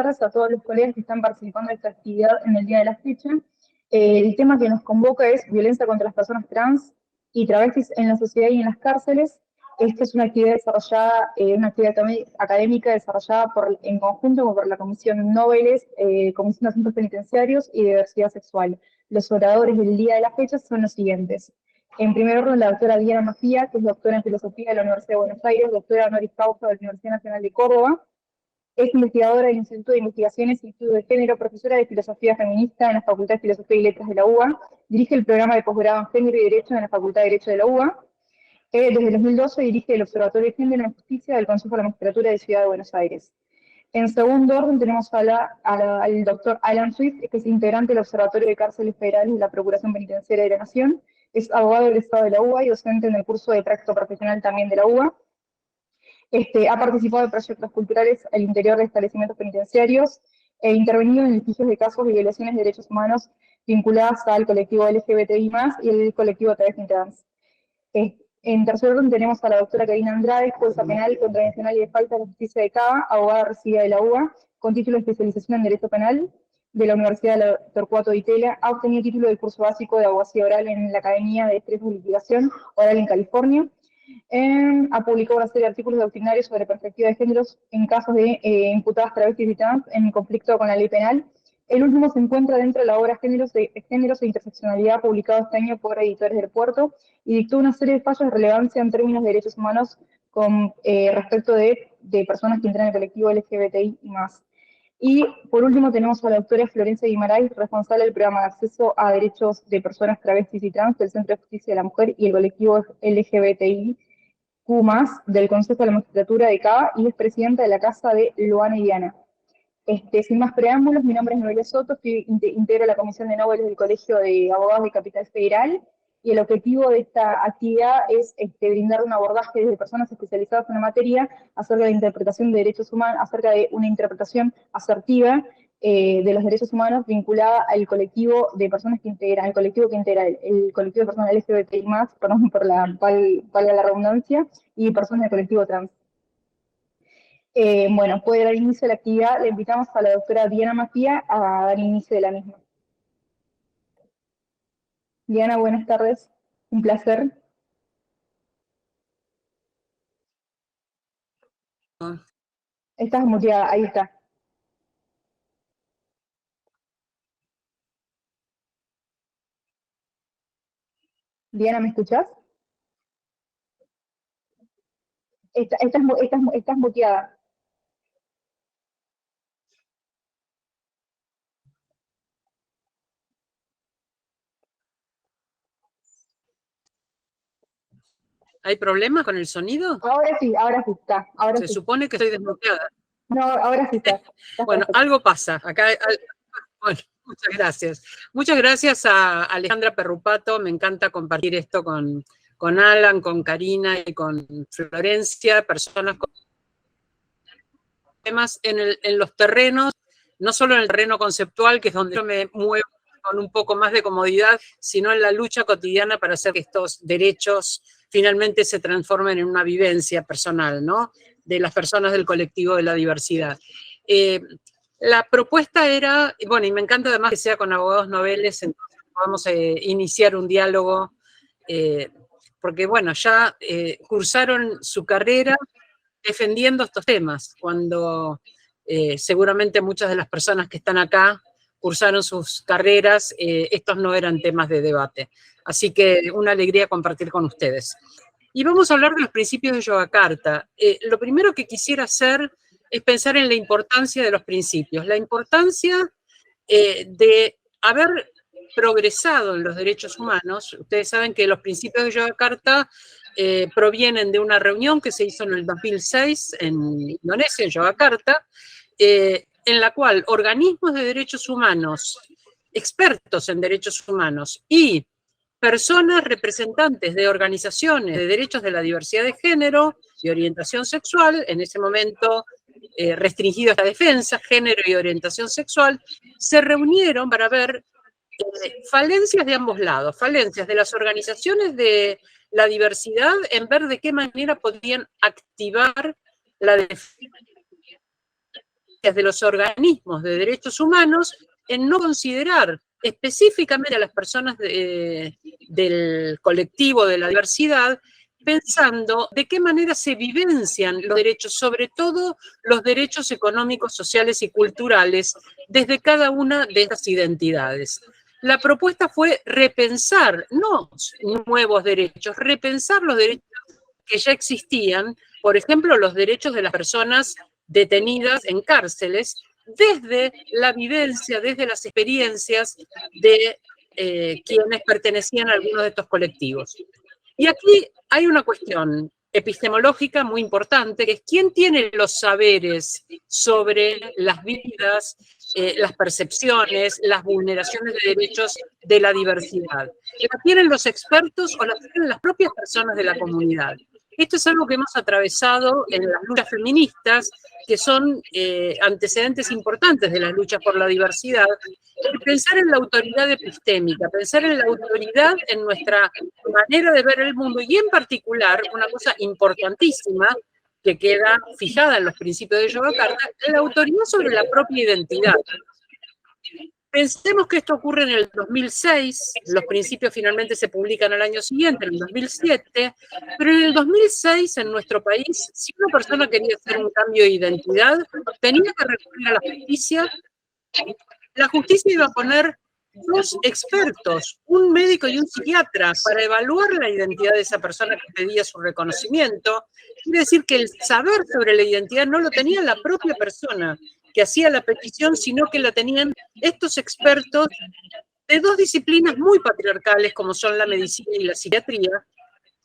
tardes a todos los colegas que están participando de esta actividad en el día de la fecha. El tema que nos convoca es violencia contra las personas trans y travestis en la sociedad y en las cárceles. Esta es una actividad desarrollada, una actividad académica desarrollada en conjunto por la Comisión Noveles, Comisión de Asuntos Penitenciarios y Diversidad Sexual. Los oradores del día de la fecha son los siguientes. En primer orden, la doctora Diana Mafía, que es doctora en Filosofía de la Universidad de Buenos Aires, doctora honoris causa de la Universidad Nacional de Córdoba. Es investigadora del Instituto de Investigaciones y Estudios de Género, profesora de Filosofía Feminista en la Facultad de Filosofía y Letras de la UBA. Dirige el programa de posgrado en Género y Derecho en la Facultad de Derecho de la UBA. Desde el 2012 dirige el Observatorio de Género y Justicia del Consejo de la Magistratura de Ciudad de Buenos Aires. En segundo orden tenemos al doctor Alan Swift, que es integrante del Observatorio de Cárceles Federales de la Procuración Penitenciaria de la Nación. Es abogado del Estado de la UBA y docente en el curso de práctica profesional también de la UBA. Ha participado de proyectos culturales al interior de establecimientos penitenciarios e intervenido en litigios de casos de violaciones de derechos humanos vinculadas al colectivo LGBTI+, y el colectivo travesti trans. En tercer orden tenemos a la doctora Karina Andrade, jueza penal, contravencional y de falta de justicia de Cava, abogada recibida de la UBA, con título de especialización en Derecho Penal de la Universidad de Torcuato de Itela. Ha obtenido título del curso básico de abogacía oral en la Academia de Destrezas de Litigación Oral en California. Ha publicado una serie de artículos doctrinarios sobre perspectiva de géneros en casos de imputadas travestis y trans en conflicto con la ley penal. El último se encuentra dentro de la obra Géneros e Interseccionalidad, publicado este año por Editores del Puerto, y dictó una serie de fallos de relevancia en términos de derechos humanos con respecto de personas que integran el colectivo LGBTI y más. Y por último tenemos a la doctora Florencia Guimarães, responsable del programa de acceso a derechos de personas travestis y trans del Centro de Justicia de la Mujer y el colectivo LGBTIQ+, del Consejo de la Magistratura de Cava, y es presidenta de la Casa de Luana y Diana. Sin más preámbulos, mi nombre es Noelia Soto, integro la Comisión de Noveles del Colegio de Abogados de Capital Federal, y el objetivo de esta actividad es brindar un abordaje desde personas especializadas en la materia acerca de la interpretación de derechos humanos, acerca de una interpretación asertiva de los derechos humanos vinculada al colectivo de personas que integran, el colectivo de personas LGBTI+, perdón por valga la redundancia, y personas del colectivo trans. Bueno, puede dar inicio a la actividad. Le invitamos a la doctora Diana Mafía a dar inicio de la misma. Diana, buenas tardes. Un placer. Estás muteada, ahí está. Diana, ¿me escuchás? Estás muteada. ¿Hay problemas con el sonido? Ahora sí está. Se supone que estoy desbloqueada. No, ahora sí está. Bueno, algo pasa. Acá, bueno, muchas gracias. Muchas gracias a Alejandra Perrupato. Me encanta compartir esto con Alan, con Karina y con Florencia, personas con temas en los terrenos, no solo en el terreno conceptual, que es donde yo me muevo con un poco más de comodidad, sino en la lucha cotidiana para hacer que estos derechos finalmente se transformen en una vivencia personal, ¿no?, de las personas del colectivo de la diversidad. La propuesta era, bueno, y me encanta además que sea con abogados noveles, entonces podamos iniciar un diálogo, porque bueno, ya cursaron su carrera defendiendo estos temas, cuando seguramente muchas de las personas que están acá cursaron sus carreras, estos no eran temas de debate. Así que una alegría compartir con ustedes. Y vamos a hablar de los principios de Yogyakarta. Lo primero que quisiera hacer es pensar en la importancia de los principios, la importancia de haber progresado en los derechos humanos. Ustedes saben que los principios de Yogyakarta provienen de una reunión que se hizo en el 2006 en Indonesia, en Yogyakarta, en la cual organismos de derechos humanos, expertos en derechos humanos y personas representantes de organizaciones de derechos de la diversidad de género y orientación sexual, en ese momento restringido a esta defensa, género y orientación sexual, se reunieron para ver falencias de ambos lados, falencias de las organizaciones de la diversidad en ver de qué manera podían activar la defensa de los organismos de derechos humanos en no considerar específicamente a las personas del colectivo de la diversidad, pensando de qué manera se vivencian los derechos, sobre todo los derechos económicos, sociales y culturales, desde cada una de estas identidades. La propuesta fue repensar, no nuevos derechos, repensar los derechos que ya existían, por ejemplo, los derechos de las personas detenidas en cárceles, desde la vivencia, desde las experiencias de quienes pertenecían a algunos de estos colectivos. Y aquí hay una cuestión epistemológica muy importante, que es quién tiene los saberes sobre las vidas, las percepciones, las vulneraciones de derechos de la diversidad. ¿La tienen los expertos o la tienen las propias personas de la comunidad? Esto es algo que hemos atravesado en las luchas feministas, que son antecedentes importantes de las luchas por la diversidad. Pensar en la autoridad epistémica, pensar en la autoridad en nuestra manera de ver el mundo, y en particular, una cosa importantísima que queda fijada en los principios de Yogyakarta, la autoridad sobre la propia identidad. Pensemos que esto ocurre en el 2006, los principios finalmente se publican al año siguiente, en el 2007, pero en el 2006 en nuestro país, si una persona quería hacer un cambio de identidad, tenía que recurrir a la justicia. La justicia iba a poner dos expertos, un médico y un psiquiatra, para evaluar la identidad de esa persona que pedía su reconocimiento. Quiere decir que el saber sobre la identidad no lo tenía la propia persona que hacía la petición, sino que la tenían estos expertos de dos disciplinas muy patriarcales, como son la medicina y la psiquiatría.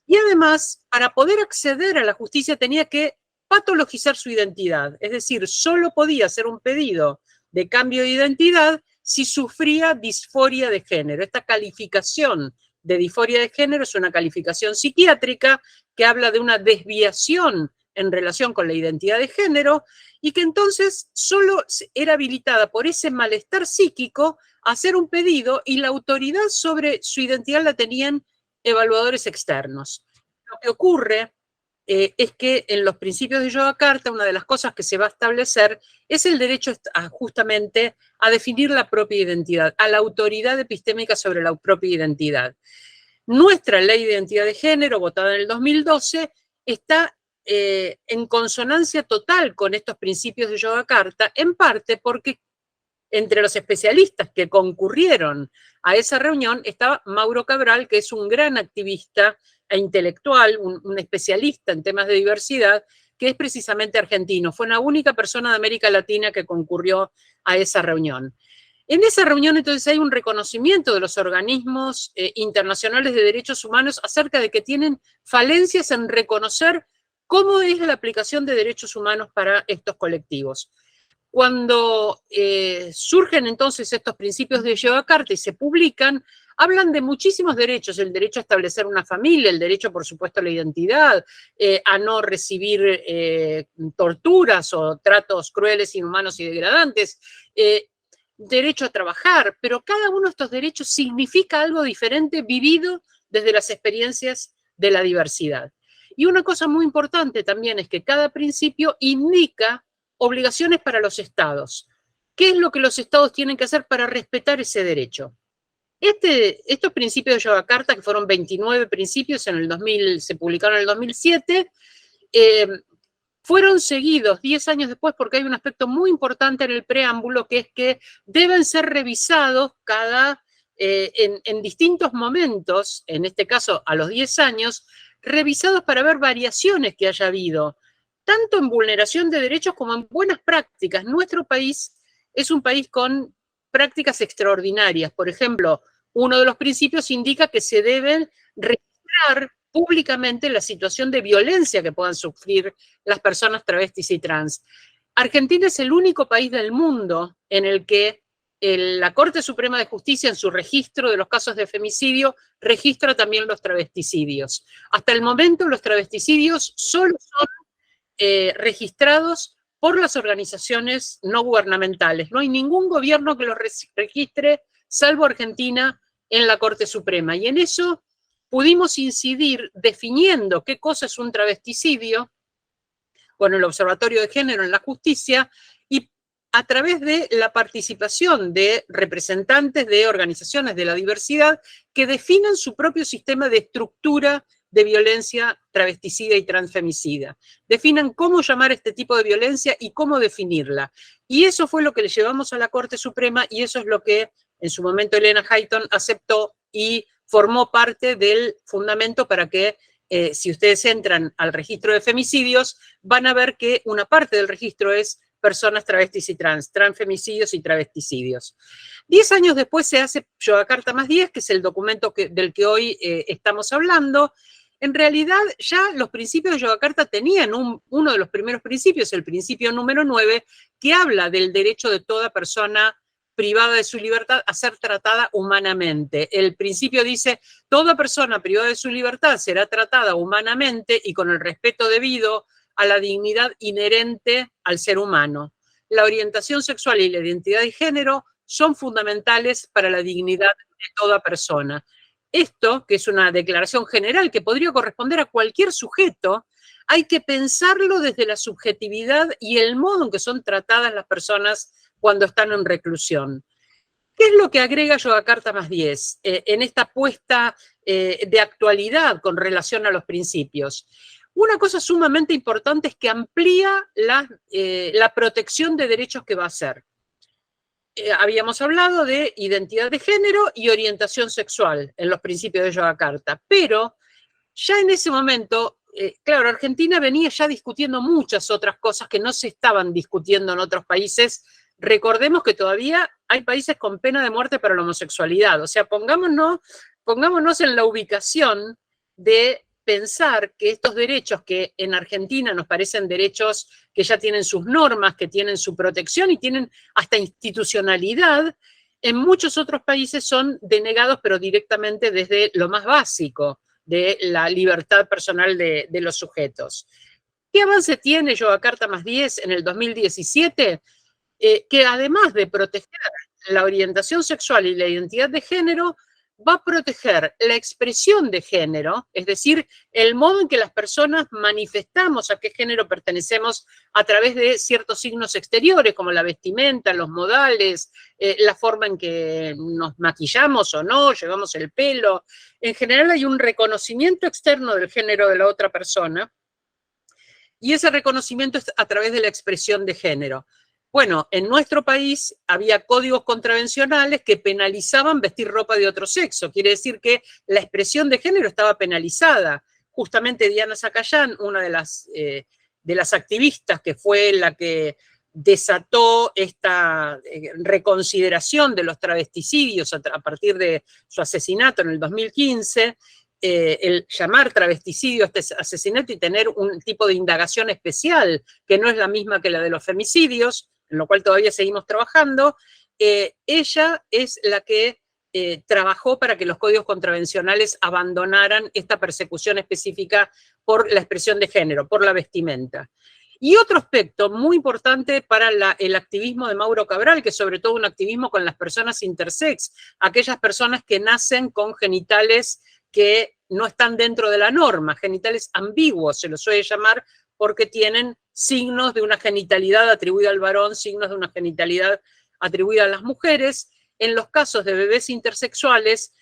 Y además, para poder acceder a la justicia tenía que patologizar su identidad, es decir, solo podía hacer un pedido de cambio de identidad si sufría disforia de género. Esta calificación de disforia de género es una calificación psiquiátrica que habla de una desviación en relación con la identidad de género, y que entonces solo era habilitada por ese malestar psíquico a hacer un pedido, y la autoridad sobre su identidad la tenían evaluadores externos. Lo que ocurre es que en los principios de Yogyakarta una de las cosas que se va a establecer es el derecho justamente a definir la propia identidad, a la autoridad epistémica sobre la propia identidad. Nuestra ley de identidad de género, votada en el 2012, está en consonancia total con estos principios de Yogyakarta, en parte porque entre los especialistas que concurrieron a esa reunión estaba Mauro Cabral, que es un gran activista e intelectual, un especialista en temas de diversidad, que es precisamente argentino. Fue la única persona de América Latina que concurrió a esa reunión. En esa reunión, entonces, hay un reconocimiento de los organismos internacionales de derechos humanos acerca de que tienen falencias en reconocer cómo es la aplicación de derechos humanos para estos colectivos. Cuando surgen entonces estos principios de Yogyakarta y se publican, hablan de muchísimos derechos: el derecho a establecer una familia, el derecho, por supuesto, a la identidad, a no recibir torturas o tratos crueles, inhumanos y degradantes, derecho a trabajar, pero cada uno de estos derechos significa algo diferente vivido desde las experiencias de la diversidad. Y una cosa muy importante también es que cada principio indica obligaciones para los estados. ¿Qué es lo que los estados tienen que hacer para respetar ese derecho? Estos principios de Yogyakarta, que fueron 29 principios, en el 2000, se publicaron en el 2007, fueron seguidos 10 años después, porque hay un aspecto muy importante en el preámbulo, que es que deben ser revisados en distintos momentos, en este caso a los 10 años, revisados para ver variaciones que haya habido, tanto en vulneración de derechos como en buenas prácticas. Nuestro país es un país con prácticas extraordinarias. Por ejemplo, uno de los principios indica que se deben registrar públicamente la situación de violencia que puedan sufrir las personas travestis y trans. Argentina es el único país del mundo en el que la Corte Suprema de Justicia, en su registro de los casos de femicidio, registra también los travesticidios. Hasta el momento, los travesticidios solo son registrados por las organizaciones no gubernamentales. No hay ningún gobierno que los registre, salvo Argentina, en la Corte Suprema. Y en eso pudimos incidir definiendo qué cosa es un travesticidio con el Observatorio de Género en la Justicia, y a través de la participación de representantes de organizaciones de la diversidad que definan su propio sistema de estructura de violencia travesticida y transfemicida. Definan cómo llamar este tipo de violencia y cómo definirla. Y eso fue lo que le llevamos a la Corte Suprema y eso es lo que en su momento Elena Hayton aceptó y formó parte del fundamento para que si ustedes entran al registro de femicidios, van a ver que una parte del registro es personas travestis y transfemicidios y travesticidios. 10 años después se hace Yogyakarta más 10, que es el documento del que hoy estamos hablando. En realidad, ya los principios de Yogyakarta tenían uno de los primeros principios, el principio número 9, que habla del derecho de toda persona privada de su libertad a ser tratada humanamente. El principio dice, toda persona privada de su libertad será tratada humanamente y con el respeto debido a la dignidad inherente al ser humano. La orientación sexual y la identidad de género son fundamentales para la dignidad de toda persona. Esto, que es una declaración general que podría corresponder a cualquier sujeto, hay que pensarlo desde la subjetividad y el modo en que son tratadas las personas cuando están en reclusión. ¿Qué es lo que agrega Yogyakarta más 10 en esta apuesta de actualidad con relación a los principios? Una cosa sumamente importante es que amplía la protección de derechos que va a hacer. Habíamos hablado de identidad de género y orientación sexual en los principios de Yogyakarta, pero ya en ese momento, claro, Argentina venía ya discutiendo muchas otras cosas que no se estaban discutiendo en otros países. Recordemos que todavía hay países con pena de muerte para la homosexualidad, o sea, pongámonos en la ubicación de pensar que estos derechos que en Argentina nos parecen derechos que ya tienen sus normas, que tienen su protección y tienen hasta institucionalidad, en muchos otros países son denegados, pero directamente desde lo más básico de la libertad personal de los sujetos. ¿Qué avance tiene Yogyakarta más 10 en el 2017? Que además de proteger la orientación sexual y la identidad de género, va a proteger la expresión de género, es decir, el modo en que las personas manifestamos a qué género pertenecemos a través de ciertos signos exteriores, como la vestimenta, los modales, la forma en que nos maquillamos o no, llevamos el pelo. En general hay un reconocimiento externo del género de la otra persona, y ese reconocimiento es a través de la expresión de género. Bueno, en nuestro país había códigos contravencionales que penalizaban vestir ropa de otro sexo. Quiere decir que la expresión de género estaba penalizada. Justamente Diana Zacayán, una de las activistas que fue la que desató esta reconsideración de los travesticidios a partir de su asesinato en el 2015, el llamar travesticidio a este asesinato y tener un tipo de indagación especial que no es la misma que la de los femicidios, en lo cual todavía seguimos trabajando. Ella es la que trabajó para que los códigos contravencionales abandonaran esta persecución específica por la expresión de género, por la vestimenta. Y otro aspecto muy importante para el activismo de Mauro Cabral, que es sobre todo un activismo con las personas intersex, aquellas personas que nacen con genitales que no están dentro de la norma, genitales ambiguos se los suele llamar, porque tienen signos de una genitalidad atribuida al varón, signos de una genitalidad atribuida a las mujeres. En los casos de bebés intersexuales,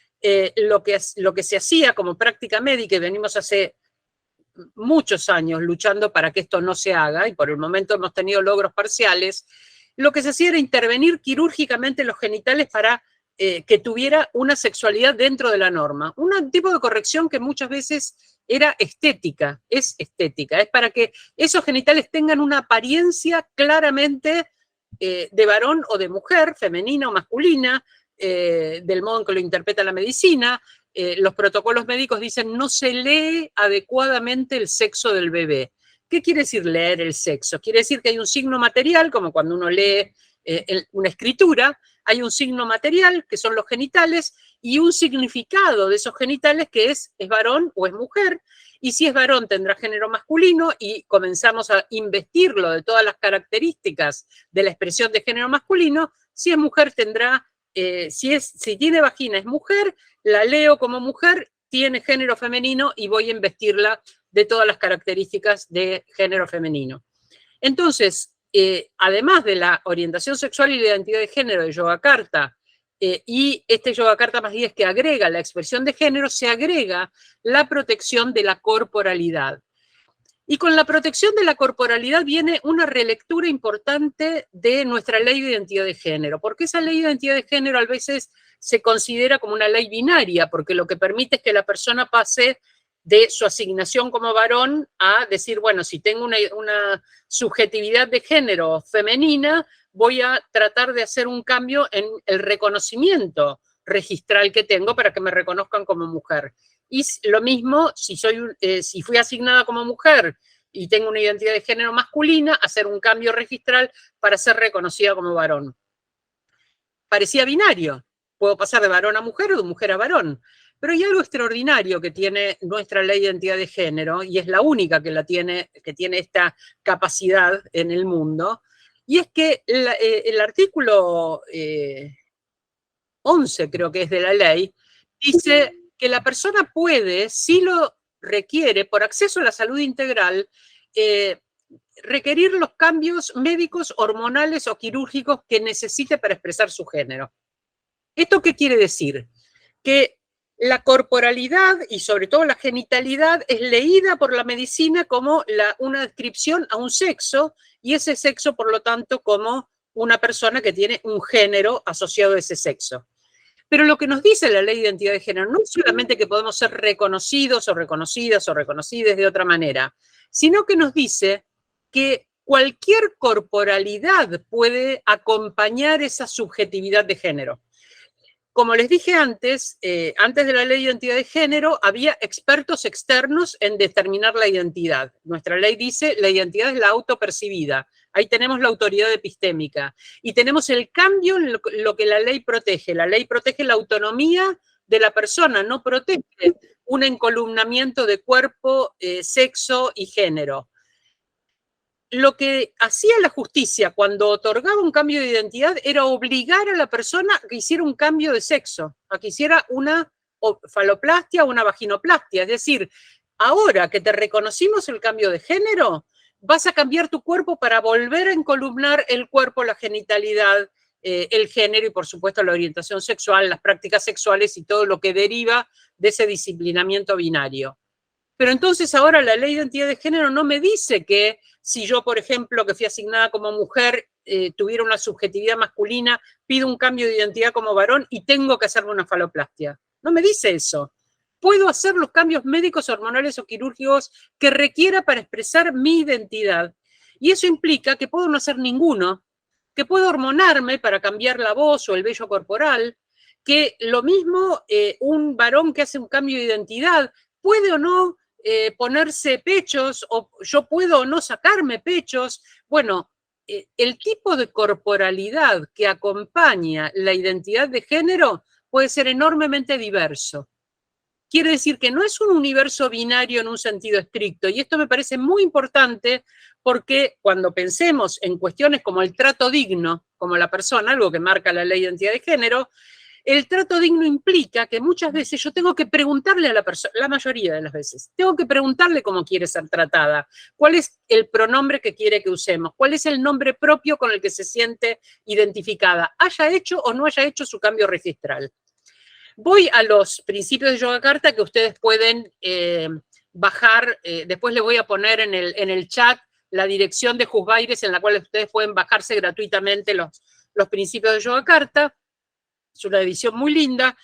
lo que se hacía como práctica médica, y venimos hace muchos años luchando para que esto no se haga, y por el momento hemos tenido logros parciales, lo que se hacía era intervenir quirúrgicamente los genitales para que tuviera una sexualidad dentro de la norma. Un tipo de corrección que muchas veces era estética, es para que esos genitales tengan una apariencia claramente de varón o de mujer, femenina o masculina, del modo en que lo interpreta la medicina. Los protocolos médicos dicen no se lee adecuadamente el sexo del bebé. ¿Qué quiere decir leer el sexo? Quiere decir que hay un signo material, como cuando uno lee una escritura, hay un signo material, que son los genitales, y un significado de esos genitales que es varón o es mujer, y si es varón tendrá género masculino, y comenzamos a investirlo de todas las características de la expresión de género masculino. Si es mujer tendrá, si tiene vagina es mujer, la leo como mujer, tiene género femenino y voy a investirla de todas las características de género femenino. Entonces, además de la orientación sexual y la identidad de género de Yogyakarta, y este Yogyakarta más 10 que agrega la expresión de género, se agrega la protección de la corporalidad. Y con la protección de la corporalidad viene una relectura importante de nuestra ley de identidad de género, porque esa ley de identidad de género a veces se considera como una ley binaria, porque lo que permite es que la persona pase de su asignación como varón a decir, bueno, si tengo una subjetividad de género femenina, voy a tratar de hacer un cambio en el reconocimiento registral que tengo para que me reconozcan como mujer. Y lo mismo, si fui asignada como mujer y tengo una identidad de género masculina, hacer un cambio registral para ser reconocida como varón. Parecía binario. Puedo pasar de varón a mujer o de mujer a varón. Pero hay algo extraordinario que tiene nuestra ley de identidad de género, y es la única que tiene esta capacidad en el mundo, y es que el artículo 11, creo que es de la ley, dice que la persona puede, si lo requiere, por acceso a la salud integral, requerir los cambios médicos, hormonales o quirúrgicos que necesite para expresar su género. ¿Esto qué quiere decir? Que la corporalidad y sobre todo la genitalidad es leída por la medicina como una descripción a un sexo, y ese sexo, por lo tanto, como una persona que tiene un género asociado a ese sexo. Pero lo que nos dice la ley de identidad de género no es solamente que podemos ser reconocidos o reconocidas o reconocidas de otra manera, sino que nos dice que cualquier corporalidad puede acompañar esa subjetividad de género. Como les dije antes, antes de la ley de identidad de género, había expertos externos en determinar la identidad. Nuestra ley dice la identidad es la autopercibida. Ahí tenemos la autoridad epistémica. Y tenemos el cambio en lo que la ley protege. La ley protege la autonomía de la persona, no protege un encolumnamiento de cuerpo, sexo y género. Lo que hacía la justicia cuando otorgaba un cambio de identidad era obligar a la persona a que hiciera un cambio de sexo, a que hiciera una faloplastia o una vaginoplastia. Es decir, ahora que te reconocimos el cambio de género, vas a cambiar tu cuerpo para volver a encolumnar el cuerpo, la genitalidad, el género y, por supuesto, la orientación sexual, las prácticas sexuales y todo lo que deriva de ese disciplinamiento binario. Pero entonces ahora la ley de identidad de género no me dice que si yo, por ejemplo, que fui asignada como mujer, tuviera una subjetividad masculina, pido un cambio de identidad como varón y tengo que hacerme una faloplastia. No me dice eso. Puedo hacer los cambios médicos, hormonales o quirúrgicos que requiera para expresar mi identidad. Y eso implica que puedo no hacer ninguno, que puedo hormonarme para cambiar la voz o el vello corporal, que lo mismo un varón que hace un cambio de identidad puede o no ponerse pechos, o yo puedo o no sacarme pechos. Bueno, el tipo de corporalidad que acompaña la identidad de género puede ser enormemente diverso. Quiere decir que no es un universo binario en un sentido estricto, y esto me parece muy importante porque cuando pensemos en cuestiones como el trato digno, como la persona, algo que marca la ley de identidad de género, el trato digno implica que muchas veces yo tengo que preguntarle a la persona, la mayoría de las veces, tengo que preguntarle cómo quiere ser tratada, cuál es el pronombre que quiere que usemos, cuál es el nombre propio con el que se siente identificada, haya hecho o no haya hecho su cambio registral. Voy a los principios de Yogyakarta que ustedes pueden bajar, después les voy a poner en el chat la dirección de Juzgaires en la cual ustedes pueden bajarse gratuitamente los principios de Yogyakarta. Es una edición muy linda.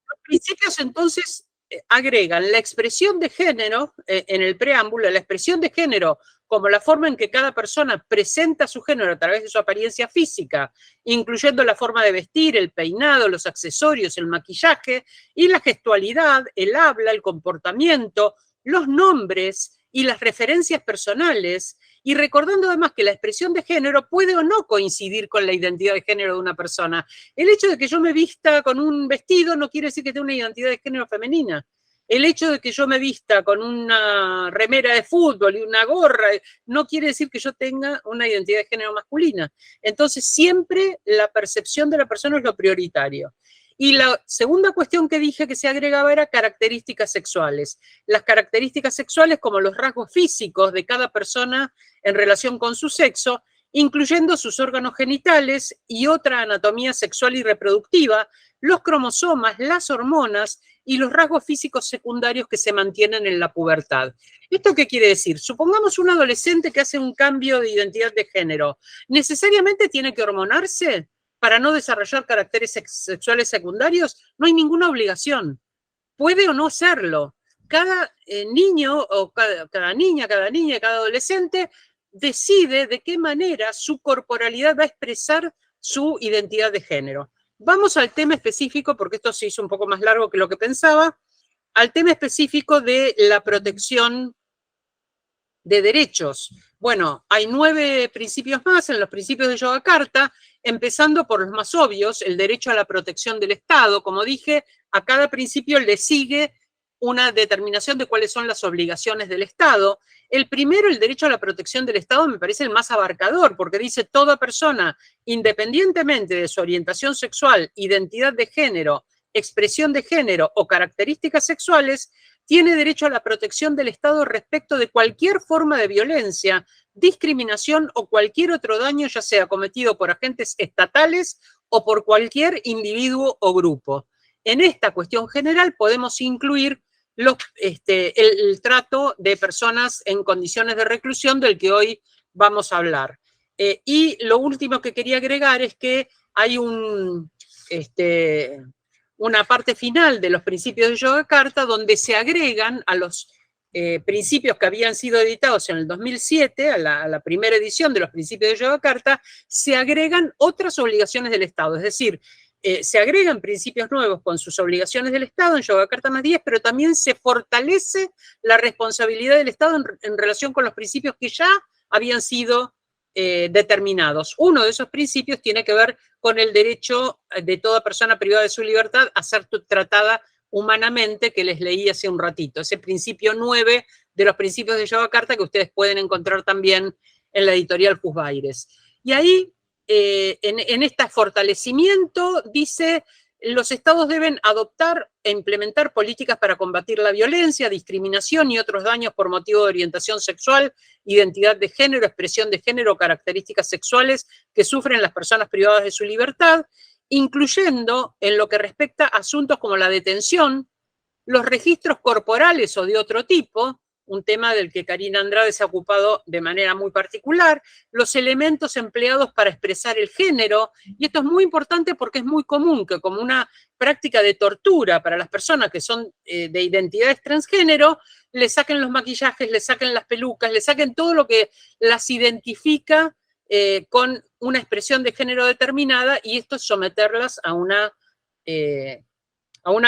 Los principios entonces agregan la expresión de género en el preámbulo, la expresión de género como la forma en que cada persona presenta su género a través de su apariencia física, incluyendo la forma de vestir, el peinado, los accesorios, el maquillaje, y la gestualidad, el habla, el comportamiento, los nombres y las referencias personales, y recordando además que la expresión de género puede o no coincidir con la identidad de género de una persona. El hecho de que yo me vista con un vestido no quiere decir que tenga una identidad de género femenina. El hecho de que yo me vista con una remera de fútbol y una gorra no quiere decir que yo tenga una identidad de género masculina. Entonces, siempre la percepción de la persona es lo prioritario. Y la segunda cuestión que dije que se agregaba era características sexuales. Las características sexuales como los rasgos físicos de cada persona en relación con su sexo, incluyendo sus órganos genitales y otra anatomía sexual y reproductiva, los cromosomas, las hormonas y los rasgos físicos secundarios que se mantienen en la pubertad. ¿Esto qué quiere decir? Supongamos un adolescente que hace un cambio de identidad de género. ¿Necesariamente tiene que hormonarse para no desarrollar caracteres sexuales secundarios? No hay ninguna obligación. Puede o no hacerlo. Cada niño o cada niña, cada adolescente decide de qué manera su corporalidad va a expresar su identidad de género. Vamos al tema específico, porque esto se hizo un poco más largo que lo que pensaba, al tema específico de la protección de derechos. Bueno, hay 9 principios más en los principios de Yogyakarta, empezando por los más obvios, el derecho a la protección del Estado. Como dije, a cada principio le sigue una determinación de cuáles son las obligaciones del Estado. El primero, el derecho a la protección del Estado, me parece el más abarcador, porque dice toda persona, independientemente de su orientación sexual, identidad de género, expresión de género o características sexuales, tiene derecho a la protección del Estado respecto de cualquier forma de violencia, discriminación o cualquier otro daño, ya sea cometido por agentes estatales o por cualquier individuo o grupo. En esta cuestión general podemos incluir el trato de personas en condiciones de reclusión del que hoy vamos a hablar. Y lo último que quería agregar es que hay una parte final de los principios de Yogyakarta donde se agregan a los principios que habían sido editados en el 2007, a la primera edición de los principios de Yogyakarta, se agregan otras obligaciones del Estado, es decir, se agregan principios nuevos con sus obligaciones del Estado en Yogyakarta más 10, pero también se fortalece la responsabilidad del Estado en relación con los principios que ya habían sido determinados. Uno de esos principios tiene que ver con el derecho de toda persona privada de su libertad a ser tratada humanamente, que les leí hace un ratito. Ese principio 9 de los principios de Yogyakarta que ustedes pueden encontrar también en la editorial Jusvaires. Y ahí, en este fortalecimiento, dice, los estados deben adoptar e implementar políticas para combatir la violencia, discriminación y otros daños por motivo de orientación sexual, identidad de género, expresión de género o características sexuales que sufren las personas privadas de su libertad, incluyendo en lo que respecta a asuntos como la detención, los registros corporales o de otro tipo, un tema del que Karina Andrade se ha ocupado de manera muy particular, los elementos empleados para expresar el género, y esto es muy importante porque es muy común que como una práctica de tortura para las personas que son de identidades transgénero, le saquen los maquillajes, le saquen las pelucas, le saquen todo lo que las identifica con una expresión de género determinada, y esto es someterlas a una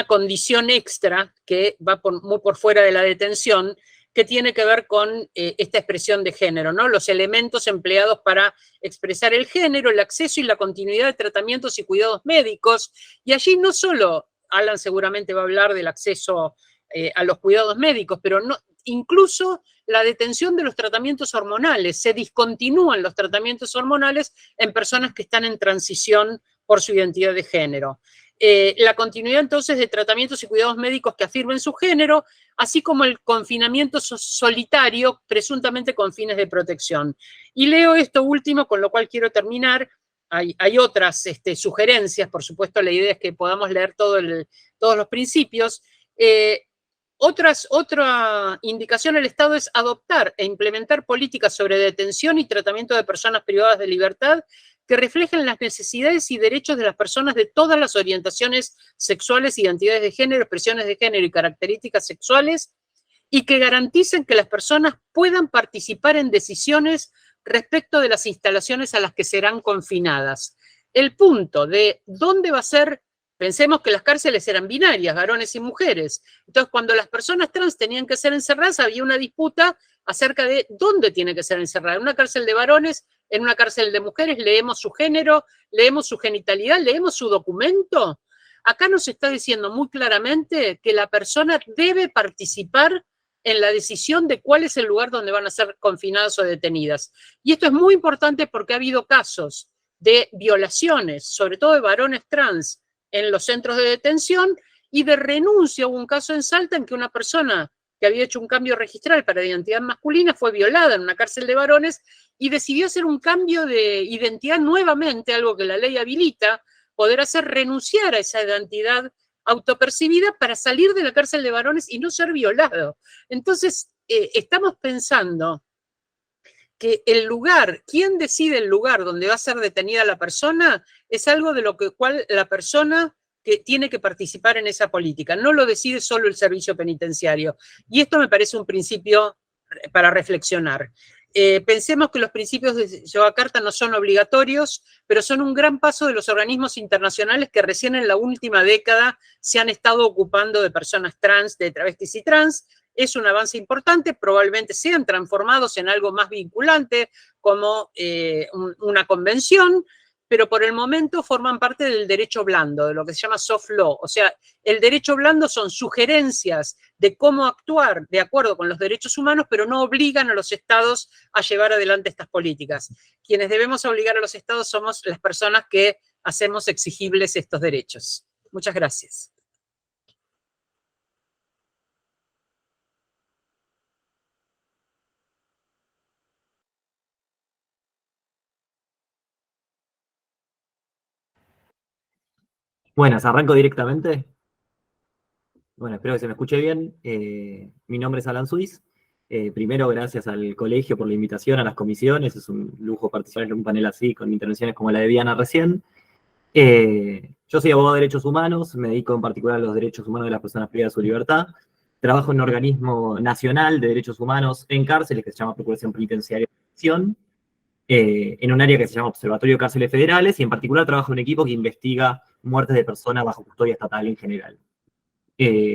condición extra que va muy por fuera de la detención, que tiene que ver con esta expresión de género, ¿no? Los elementos empleados para expresar el género, el acceso y la continuidad de tratamientos y cuidados médicos. Y allí no solo, Alan seguramente va a hablar del acceso a los cuidados médicos, pero no, incluso la detención de los tratamientos hormonales. Se discontinúan los tratamientos hormonales en personas que están en transición por su identidad de género. La continuidad entonces de tratamientos y cuidados médicos que afirmen su género, así como el confinamiento solitario, presuntamente con fines de protección. Y leo esto último, con lo cual quiero terminar. Hay otras sugerencias, por supuesto la idea es que podamos leer todos los principios. Otra indicación del Estado es adoptar e implementar políticas sobre detención y tratamiento de personas privadas de libertad que reflejen las necesidades y derechos de las personas de todas las orientaciones sexuales, identidades de género, expresiones de género y características sexuales, y que garanticen que las personas puedan participar en decisiones respecto de las instalaciones a las que serán confinadas. El punto de dónde va a ser, pensemos que las cárceles eran binarias, varones y mujeres. Entonces, cuando las personas trans tenían que ser encerradas, había una disputa acerca de dónde tiene que ser encerrada. En una cárcel de varones, en una cárcel de mujeres, leemos su género, leemos su genitalidad, leemos su documento. Acá nos está diciendo muy claramente que la persona debe participar en la decisión de cuál es el lugar donde van a ser confinadas o detenidas. Y esto es muy importante porque ha habido casos de violaciones, sobre todo de varones trans, en los centros de detención, y de renuncia. Hubo un caso en Salta en que una persona que había hecho un cambio registral para identidad masculina, fue violada en una cárcel de varones y decidió hacer un cambio de identidad nuevamente, algo que la ley habilita, poder hacer renunciar a esa identidad autopercibida para salir de la cárcel de varones y no ser violado. Entonces, estamos pensando que el lugar, quién decide el lugar donde va a ser detenida la persona, es algo de lo cual la persona que tiene que participar en esa política. No lo decide solo el servicio penitenciario. Y esto me parece un principio para reflexionar. Pensemos que los principios de Yogyakarta no son obligatorios, pero son un gran paso de los organismos internacionales que recién en la última década se han estado ocupando de personas trans, de travestis y trans. Es un avance importante, probablemente sean transformados en algo más vinculante, como una convención, pero por el momento forman parte del derecho blando, de lo que se llama soft law. O sea, el derecho blando son sugerencias de cómo actuar de acuerdo con los derechos humanos, pero no obligan a los estados a llevar adelante estas políticas. Quienes debemos obligar a los estados somos las personas que hacemos exigibles estos derechos. Muchas gracias. Buenas, arranco directamente. Bueno, espero que se me escuche bien. Mi nombre es Alan Suiz. Primero, gracias al colegio por la invitación, a las comisiones. Es un lujo participar en un panel así, con intervenciones como la de Diana recién. Yo soy abogado de derechos humanos, me dedico en particular a los derechos humanos de las personas privadas de su libertad. Trabajo en un organismo nacional de derechos humanos en cárceles que se llama Procuración Penitenciaria de Prisión, en un área que se llama Observatorio de Cárceles Federales, y en particular trabajo en un equipo que investiga muertes de personas bajo custodia estatal en general,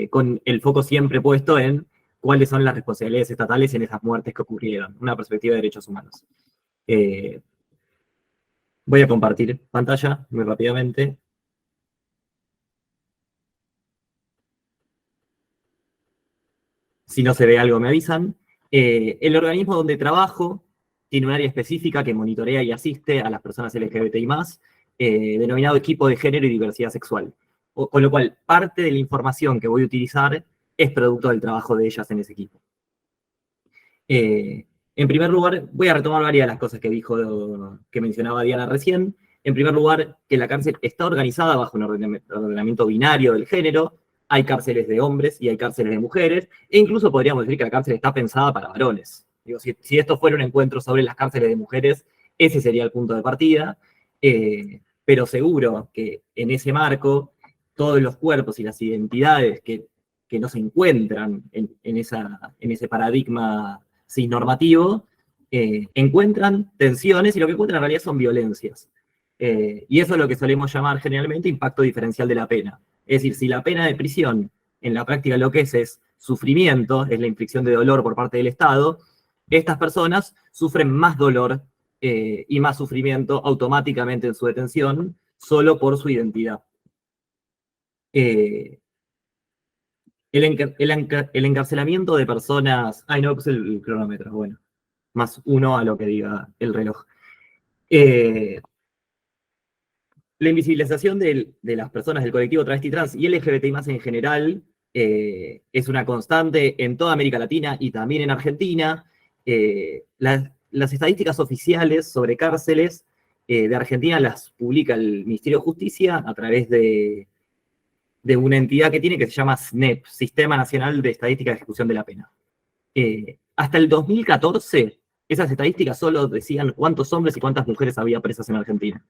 con el foco siempre puesto en cuáles son las responsabilidades estatales en esas muertes que ocurrieron, una perspectiva de derechos humanos. Voy a compartir pantalla muy rápidamente. Si no se ve algo me avisan. El organismo donde trabajo tiene un área específica que monitorea y asiste a las personas LGBTI+, denominado Equipo de Género y Diversidad Sexual. Con lo cual, parte de la información que voy a utilizar es producto del trabajo de ellas en ese equipo. En primer lugar, voy a retomar varias de las cosas que mencionaba Diana recién. En primer lugar, que la cárcel está organizada bajo un ordenamiento binario del género. Hay cárceles de hombres y hay cárceles de mujeres, e incluso podríamos decir que la cárcel está pensada para varones. Digo, si esto fuera un encuentro sobre las cárceles de mujeres, ese sería el punto de partida, pero seguro que en ese marco, todos los cuerpos y las identidades que no se encuentran en ese paradigma cisnormativo, encuentran tensiones, y lo que encuentran en realidad son violencias. Y eso es lo que solemos llamar generalmente impacto diferencial de la pena. Es decir, si la pena de prisión en la práctica lo que es sufrimiento, es la inflicción de dolor por parte del Estado, estas personas sufren más dolor y más sufrimiento automáticamente en su detención solo por su identidad. El encarcelamiento de personas... Ay, no puse el cronómetro, bueno. +1 a lo que diga el reloj. La invisibilización de las personas del colectivo travesti trans y LGBTI+ en general es una constante en toda América Latina y también en Argentina. Las estadísticas oficiales sobre cárceles de Argentina las publica el Ministerio de Justicia a través de una entidad que tiene que se llama SNEP, Sistema Nacional de Estadística de Ejecución de la Pena. Hasta el 2014, esas estadísticas solo decían cuántos hombres y cuántas mujeres había presas en Argentina.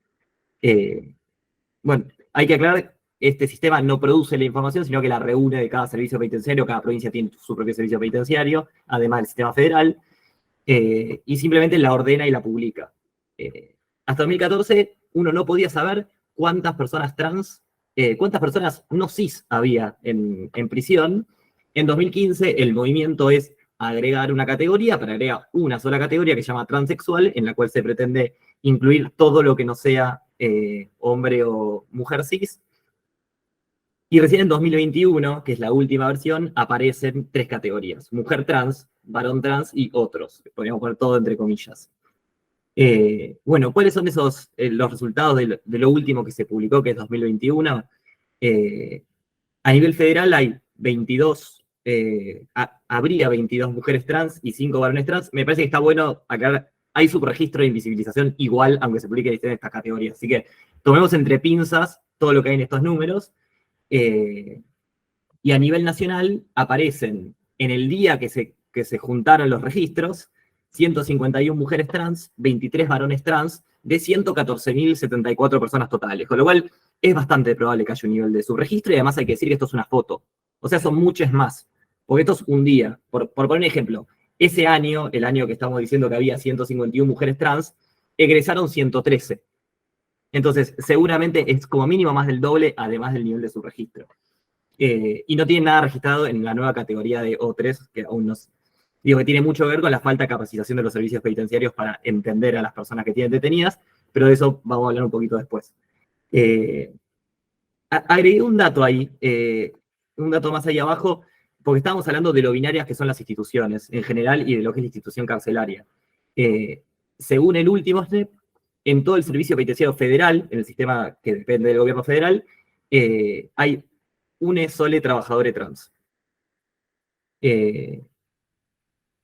Bueno, hay que aclarar, este sistema no produce la información, sino que la reúne de cada servicio penitenciario, cada provincia tiene su propio servicio penitenciario, además del sistema federal, y simplemente la ordena y la publica. Hasta 2014 uno no podía saber cuántas personas trans, cuántas personas no cis había en prisión. En 2015 el movimiento es agregar una categoría, para agregar una sola categoría que se llama transexual, en la cual se pretende incluir todo lo que no sea hombre o mujer cis. Y recién en 2021, que es la última versión, aparecen 3 categorías: mujer trans, varón trans y otros. Podríamos poner todo entre comillas. Bueno, ¿cuáles son los resultados de lo último que se publicó, que es 2021? A nivel federal hay 22 habría 22 mujeres trans y 5 varones trans. Me parece que está bueno aclarar, hay subregistro de invisibilización igual, aunque se publique en estas categorías. Así que tomemos entre pinzas todo lo que hay en estos números. Y a nivel nacional aparecen, en el día que se juntaron los registros, 151 mujeres trans, 23 varones trans, de 114.074 personas totales. Con lo cual, es bastante probable que haya un nivel de subregistro, y además hay que decir que esto es una foto. O sea, son muchas más. Porque esto es un día. Por poner un ejemplo, ese año, el año que estamos diciendo que había 151 mujeres trans, egresaron 113. Entonces, seguramente es como mínimo más del doble, además del nivel de subregistro. Y no tiene nada registrado en la nueva categoría de O3, que aún no... Digo que tiene mucho que ver con la falta de capacitación de los servicios penitenciarios para entender a las personas que tienen detenidas, pero de eso vamos a hablar un poquito después. Agregué un dato ahí, un dato más ahí abajo, porque estábamos hablando de lo binarias que son las instituciones en general y de lo que es la institución carcelaria. Según el último SNEP, en todo el servicio penitenciario federal, en el sistema que depende del gobierno federal, hay un solo trabajador trans.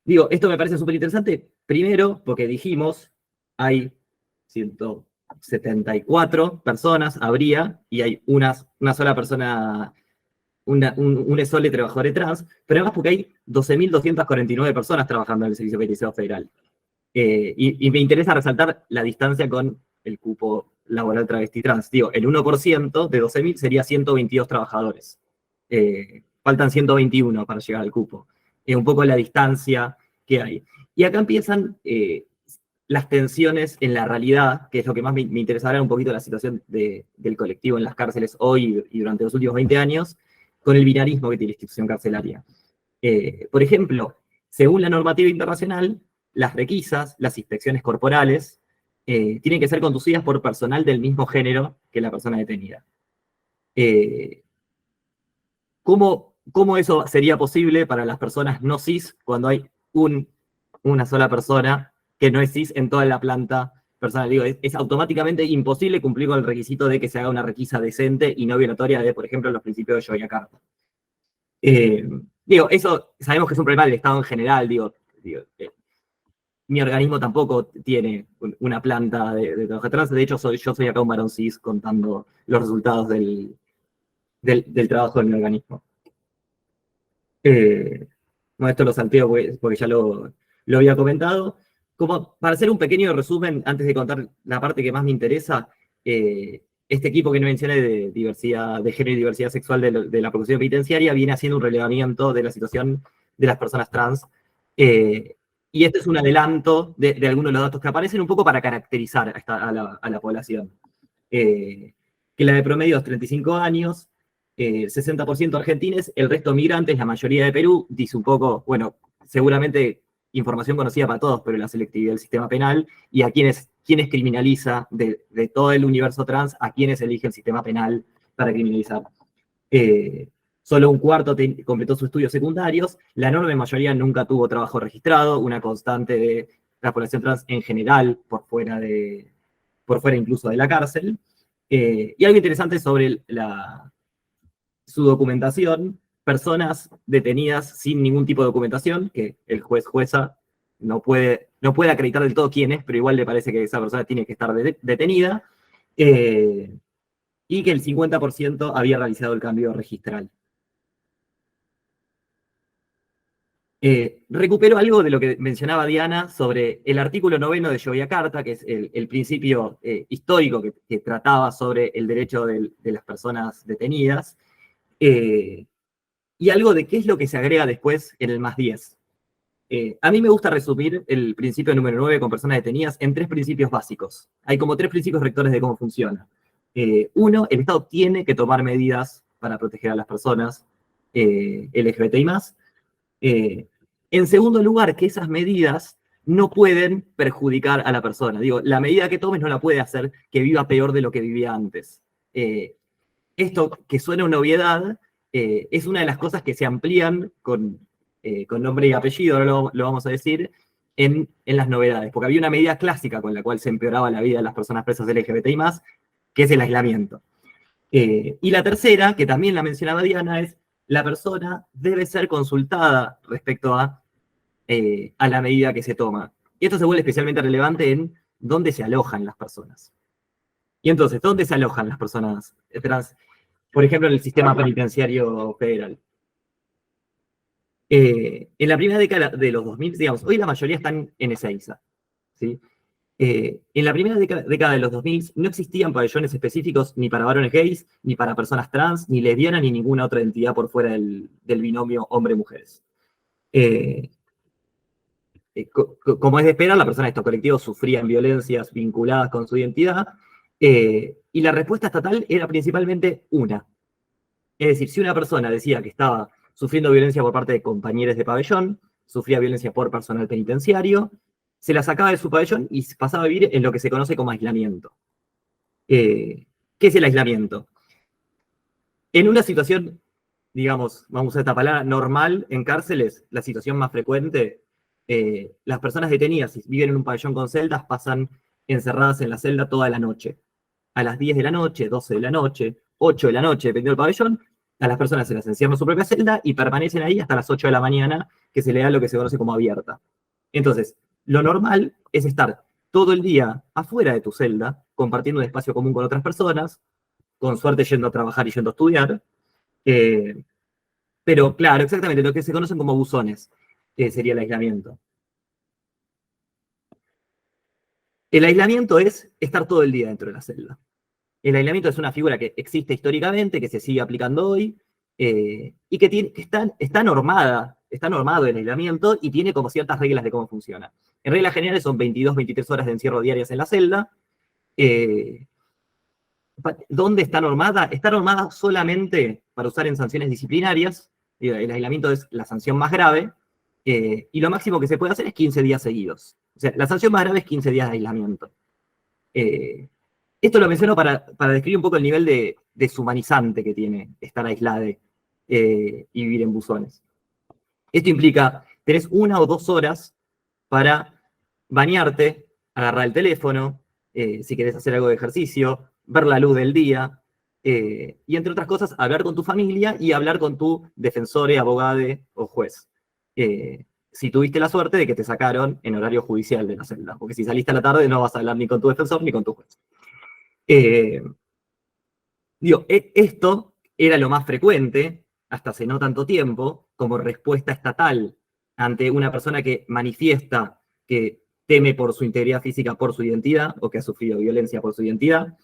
Digo, esto me parece súper interesante, primero porque dijimos, hay 174 personas, habría, y hay una sola persona, un solo trabajador trans, pero además porque hay 12.249 personas trabajando en el servicio penitenciario federal. Y me interesa resaltar la distancia con el cupo laboral travesti trans. Digo, el 1% de 12.000 sería 122 trabajadores. Faltan 121 para llegar al cupo. Un poco la distancia que hay. Y acá empiezan las tensiones en la realidad, que es lo que más me interesa hablar un poquito de la situación del colectivo en las cárceles hoy y durante los últimos 20 años, con el binarismo que tiene la institución carcelaria. Por ejemplo, según la normativa internacional, las requisas, las inspecciones corporales, tienen que ser conducidas por personal del mismo género que la persona detenida. ¿Cómo eso sería posible para las personas no cis cuando hay una sola persona que no es cis en toda la planta personal? Digo, es automáticamente imposible cumplir con el requisito de que se haga una requisa decente y no violatoria de, por ejemplo, los principios de Yogyakarta. Digo, eso sabemos que es un problema del Estado en general, mi organismo tampoco tiene una planta de trabajo trans. De hecho, yo soy acá un varón cis contando los resultados del trabajo de mi organismo. Bueno, esto lo salteo porque ya lo había comentado. Como para hacer un pequeño resumen, antes de contar la parte que más me interesa, este equipo que no mencioné de diversidad de género y diversidad sexual de la Procuración Penitenciaria viene haciendo un relevamiento de la situación de las personas trans. Y este es un adelanto de algunos de los datos que aparecen un poco para caracterizar a la población. Que la de promedio es 35 años, 60% argentines, el resto migrantes, la mayoría de Perú. Dice un poco, bueno, seguramente información conocida para todos, pero la selectividad del sistema penal y a quienes criminaliza de todo el universo trans, a quienes elige el sistema penal para criminalizar. Solo un cuarto completó sus estudios secundarios, la enorme mayoría nunca tuvo trabajo registrado, una constante de la población trans en general por fuera incluso de la cárcel. Y algo interesante sobre su documentación, personas detenidas sin ningún tipo de documentación, que el jueza no puede acreditar del todo quién es, pero igual le parece que esa persona tiene que estar detenida, y que el 50% había realizado el cambio registral. Recupero algo de lo que mencionaba Diana sobre el artículo 9 de Yogyakarta, que es el principio histórico que trataba sobre el derecho de las personas detenidas, y algo de qué es lo que se agrega después en el +10. A mí me gusta resumir el principio número 9 con personas detenidas en 3 principios básicos. Hay como 3 principios rectores de cómo funciona. Uno, el Estado tiene que tomar medidas para proteger a las personas LGBTI+. En segundo lugar, que esas medidas no pueden perjudicar a la persona. Digo, la medida que tomes no la puede hacer que viva peor de lo que vivía antes. Esto, que suena una obviedad, es una de las cosas que se amplían con nombre y apellido, ahora lo vamos a decir, en las novedades. Porque había una medida clásica con la cual se empeoraba la vida de las personas presas LGBTI+, que es el aislamiento. Y la tercera, que también la mencionaba Diana, es la persona debe ser consultada respecto a la medida que se toma. Y esto se vuelve especialmente relevante en dónde se alojan las personas. Y entonces, ¿dónde se alojan las personas trans? Por ejemplo, en el sistema penitenciario federal. En la primera década de los 2000, digamos, hoy la mayoría están en Ezeiza, ¿sí? En la primera década de los 2000 no existían pabellones específicos ni para varones gays, ni para personas trans, ni lesbianas, ni ninguna otra entidad por fuera del binomio hombre-mujeres. Como es de esperar, la persona de estos colectivos sufrían violencias vinculadas con su identidad, y la respuesta estatal era principalmente una. Es decir, si una persona decía que estaba sufriendo violencia por parte de compañeros de pabellón, sufría violencia por personal penitenciario, se la sacaba de su pabellón y pasaba a vivir en lo que se conoce como aislamiento. ¿Qué es el aislamiento? En una situación, digamos, vamos a usar esta palabra, normal, en cárceles, la situación más frecuente, las personas detenidas, si viven en un pabellón con celdas, pasan encerradas en la celda toda la noche. A las 10 de la noche, 12 de la noche, 8 de la noche, dependiendo del pabellón, a las personas se las encierra en su propia celda y permanecen ahí hasta las 8 de la mañana, que se le da lo que se conoce como abierta. Entonces, lo normal es estar todo el día afuera de tu celda, compartiendo un espacio común con otras personas, con suerte yendo a trabajar y yendo a estudiar. Pero claro, exactamente, lo que se conocen como buzones, sería el aislamiento. El aislamiento es estar todo el día dentro de la celda. El aislamiento es una figura que existe históricamente, que se sigue aplicando hoy, y que está normado el aislamiento y tiene como ciertas reglas de cómo funciona. En reglas generales son 22, 23 horas de encierro diarias en la celda. ¿Dónde está normada? Está normada solamente para usar en sanciones disciplinarias. El aislamiento es la sanción más grave, y lo máximo que se puede hacer es 15 días seguidos. O sea, la sanción más grave es 15 días de aislamiento. Esto lo menciono para describir un poco el nivel deshumanizante que tiene estar aislado y vivir en buzones. Esto implica, tenés 1 o 2 horas para bañarte, agarrar el teléfono, si querés hacer algo de ejercicio, ver la luz del día, y entre otras cosas, hablar con tu familia y hablar con tu defensor, abogado o juez. Si tuviste la suerte de que te sacaron en horario judicial de la celda, porque si saliste a la tarde no vas a hablar ni con tu defensor ni con tu juez. Esto era lo más frecuente, hasta hace no tanto tiempo, como respuesta estatal ante una persona que manifiesta que teme por su integridad física, por su identidad, o que ha sufrido violencia por su identidad.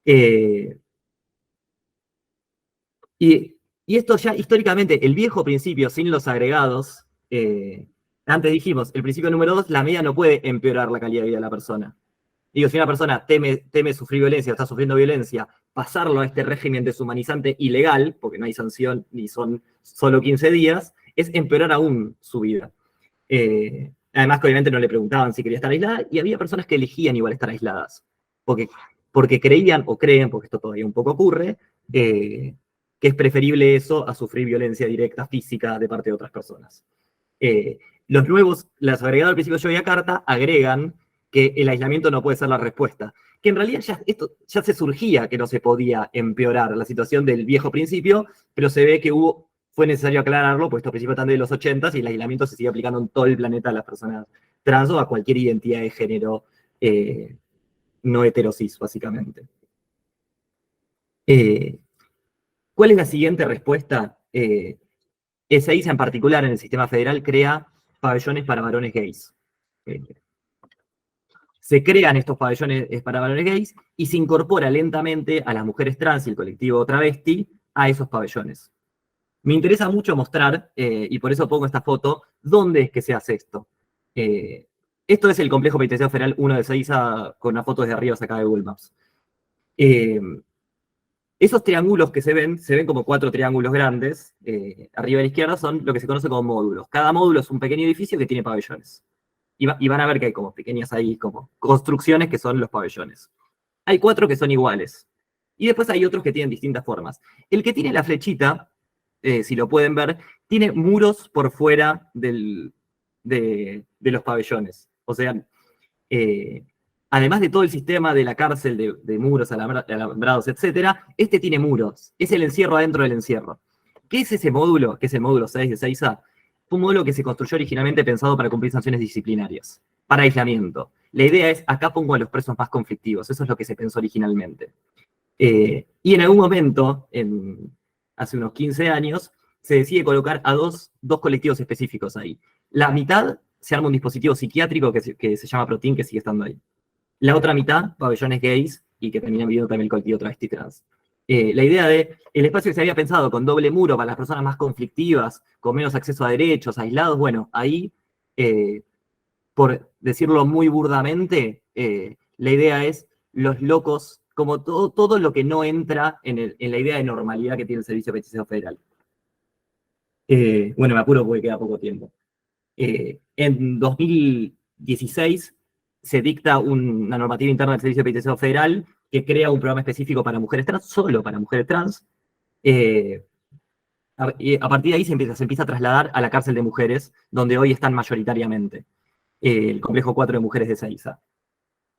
Y esto ya históricamente, el viejo principio sin los agregados, antes dijimos, el principio número 2, la medida no puede empeorar la calidad de vida de la persona. Digo, si una persona teme sufrir violencia, está sufriendo violencia, pasarlo a este régimen deshumanizante ilegal, porque no hay sanción ni son solo 15 días, es empeorar aún su vida. Además que obviamente no le preguntaban si quería estar aislada, y había personas que elegían igual estar aisladas, porque creían o creen, porque esto todavía un poco ocurre, que es preferible eso a sufrir violencia directa física de parte de otras personas. Los agregados al principio de Yogyakarta Carta agregan que el aislamiento no puede ser la respuesta. Que en realidad esto ya se surgía que no se podía empeorar la situación del viejo principio, pero se ve que fue necesario aclararlo, pues estos principios están de los 80 y el aislamiento se sigue aplicando en todo el planeta a las personas trans o a cualquier identidad de género no heterosis, básicamente. ¿Cuál es la siguiente respuesta? Ezeiza en particular en el sistema federal crea pabellones para varones gays. Se crean estos pabellones para varones gays y se incorpora lentamente a las mujeres trans y el colectivo travesti a esos pabellones. Me interesa mucho mostrar, y por eso pongo esta foto, dónde es que se hace esto. Esto es el Complejo Penitenciario Federal 1 de Ezeiza, con una foto desde arriba sacada de Google Maps. Esos triángulos que se ven como 4 triángulos grandes, arriba a la izquierda, son lo que se conoce como módulos. Cada módulo es un pequeño edificio que tiene pabellones. Y van a ver que hay como pequeñas ahí, como construcciones que son los pabellones. Hay 4 que son iguales. Y después hay otros que tienen distintas formas. El que tiene la flechita, si lo pueden ver, tiene muros por fuera de los pabellones. O sea, además de todo el sistema de la cárcel de muros, alambrados, etc., este tiene muros. Es el encierro adentro del encierro. ¿Qué es ese módulo? Que es el módulo 6 de Seiza. Fue un módulo que se construyó originalmente pensado para cumplir sanciones disciplinarias, para aislamiento. La idea es, acá pongo a los presos más conflictivos, eso es lo que se pensó originalmente. Y en algún momento, hace unos 15 años, se decide colocar a dos colectivos específicos ahí. La mitad se arma un dispositivo psiquiátrico que se llama Protein, que sigue estando ahí. La otra mitad, pabellones gays, y que terminan viviendo también el colectivo travesti trans. La idea de el espacio que se había pensado con doble muro para las personas más conflictivas, con menos acceso a derechos, aislados, bueno, ahí, por decirlo muy burdamente, la idea es los locos, como todo lo que no entra en la idea de normalidad que tiene el Servicio Penitenciario Federal. Bueno, me apuro porque queda poco tiempo. En 2016 se dicta una normativa interna del Servicio Penitenciario Federal que crea un programa específico para mujeres trans, solo para mujeres trans. A partir de ahí se empieza a trasladar a la cárcel de mujeres, donde hoy están mayoritariamente, el complejo 4 de mujeres de Seiza.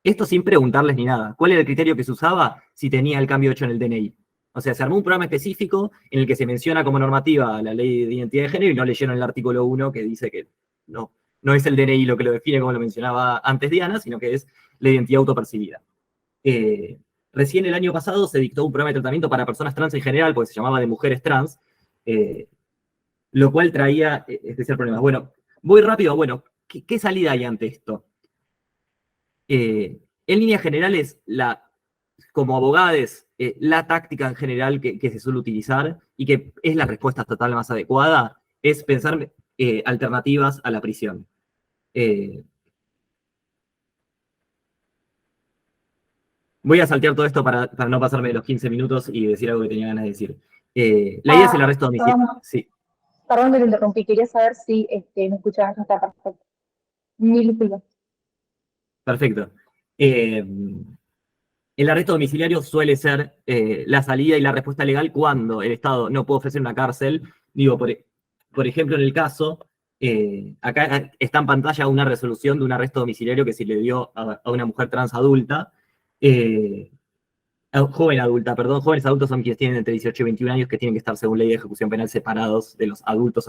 Esto sin preguntarles ni nada. ¿Cuál era el criterio que se usaba? Si tenía el cambio hecho en el DNI. O sea, se armó un programa específico en el que se menciona como normativa la ley de identidad de género y no leyeron el artículo 1 que dice que no es el DNI lo que lo define, como lo mencionaba antes Diana, sino que es la identidad autopercibida. Recién el año pasado se dictó un programa de tratamiento para personas trans en general, porque se llamaba de mujeres trans, lo cual traía especial problemas. Bueno, voy rápido. Bueno, ¿qué salida hay ante esto? En líneas generales, como abogados, la táctica en general que se suele utilizar y que es la respuesta estatal más adecuada es pensar alternativas a la prisión. Voy a saltear todo esto para no pasarme de los 15 minutos y decir algo que tenía ganas de decir. La idea es el arresto domiciliario. Sí. Perdón que te interrumpí, quería saber si me escuchabas. Está perfecto. Mil disculpas. Perfecto. El arresto domiciliario suele ser la salida y la respuesta legal cuando el Estado no puede ofrecer una cárcel. Digo, por ejemplo, en el caso, acá está en pantalla una resolución de un arresto domiciliario que se le dio a una mujer trans adulta, joven adulta, perdón, jóvenes adultos son quienes tienen entre 18 y 21 años que tienen que estar, según ley de ejecución penal, separados de los adultos,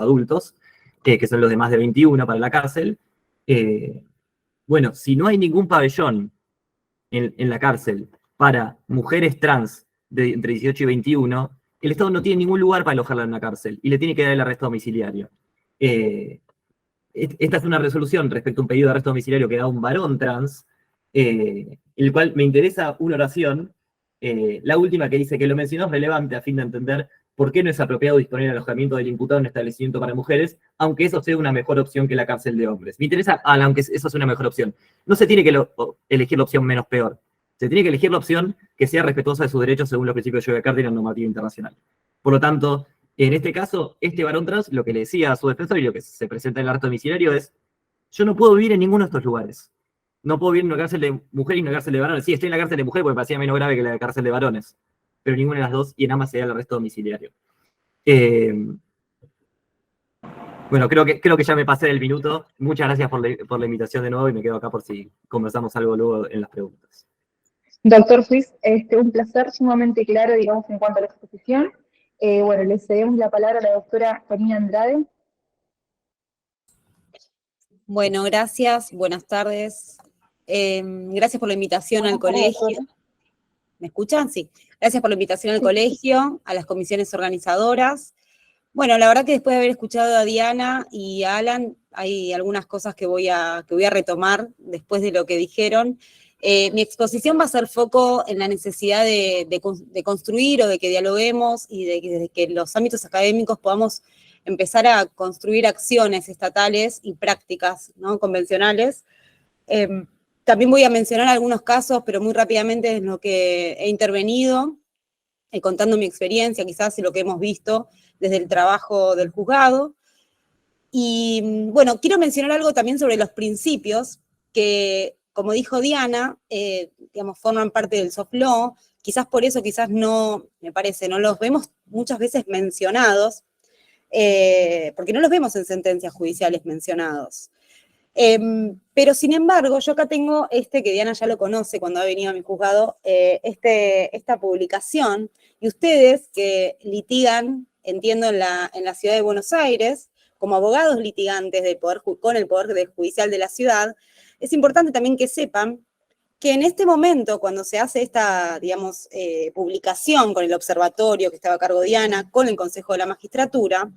que son los de más de 21 para la cárcel. Bueno, si no hay ningún pabellón en la cárcel para mujeres trans de entre 18 y 21, el Estado no tiene ningún lugar para alojarla en una cárcel y le tiene que dar el arresto domiciliario. Esta es una resolución respecto a un pedido de arresto domiciliario que da un varón trans, el cual me interesa una oración, la última que dice que lo mencionó es relevante a fin de entender por qué no es apropiado disponer el alojamiento del imputado en un establecimiento para mujeres, aunque eso sea una mejor opción que la cárcel de hombres. Me interesa, aunque eso sea una mejor opción. No se tiene que elegir la opción menos peor. Se tiene que elegir la opción que sea respetuosa de sus derechos según los principios de Joe Carter y la normativa internacional. Por lo tanto, en este caso, este varón trans, lo que le decía a su defensor y lo que se presenta en el arresto domiciliario es: yo no puedo vivir en ninguno de estos lugares. No puedo vivir en una cárcel de mujeres y en una cárcel de varones. Sí, estoy en la cárcel de mujeres porque parecía menos grave que la cárcel de varones, pero ninguna de las dos, y en ambas se da el arresto domiciliario. Bueno, creo que ya me pasé del minuto. Muchas gracias por la invitación de nuevo y me quedo acá por si conversamos algo luego en las preguntas. Doctor Flis, un placer sumamente claro, digamos, en cuanto a la exposición. Bueno, le cedemos la palabra a la doctora Karina Andrade. Bueno, gracias, buenas tardes. Gracias por la invitación al colegio. ¿Me escuchan? Sí. Gracias por la invitación al colegio, a las comisiones organizadoras. Bueno, la verdad que después de haber escuchado a Diana y a Alan, hay algunas cosas que voy a retomar después de lo que dijeron. Mi exposición va a hacer foco en la necesidad de construir o de que dialoguemos y de que los ámbitos académicos podamos empezar a construir acciones estatales y prácticas, ¿no?, convencionales. También voy a mencionar algunos casos, pero muy rápidamente en lo que he intervenido, contando mi experiencia, quizás, y lo que hemos visto desde el trabajo del juzgado. Y, bueno, quiero mencionar algo también sobre los principios que, como dijo Diana, digamos, forman parte del soft law. Quizás por eso, quizás no, me parece, no los vemos muchas veces mencionados, porque no los vemos en sentencias judiciales mencionados. Pero sin embargo, yo acá tengo que Diana ya lo conoce cuando ha venido a mi juzgado, esta publicación, y ustedes que litigan entiendo, en la ciudad de Buenos Aires, como abogados litigantes con el Poder Judicial de la ciudad, es importante también que sepan que en este momento, cuando se hace esta, digamos, publicación con el observatorio que estaba a cargo de Diana, con el Consejo de la Magistratura,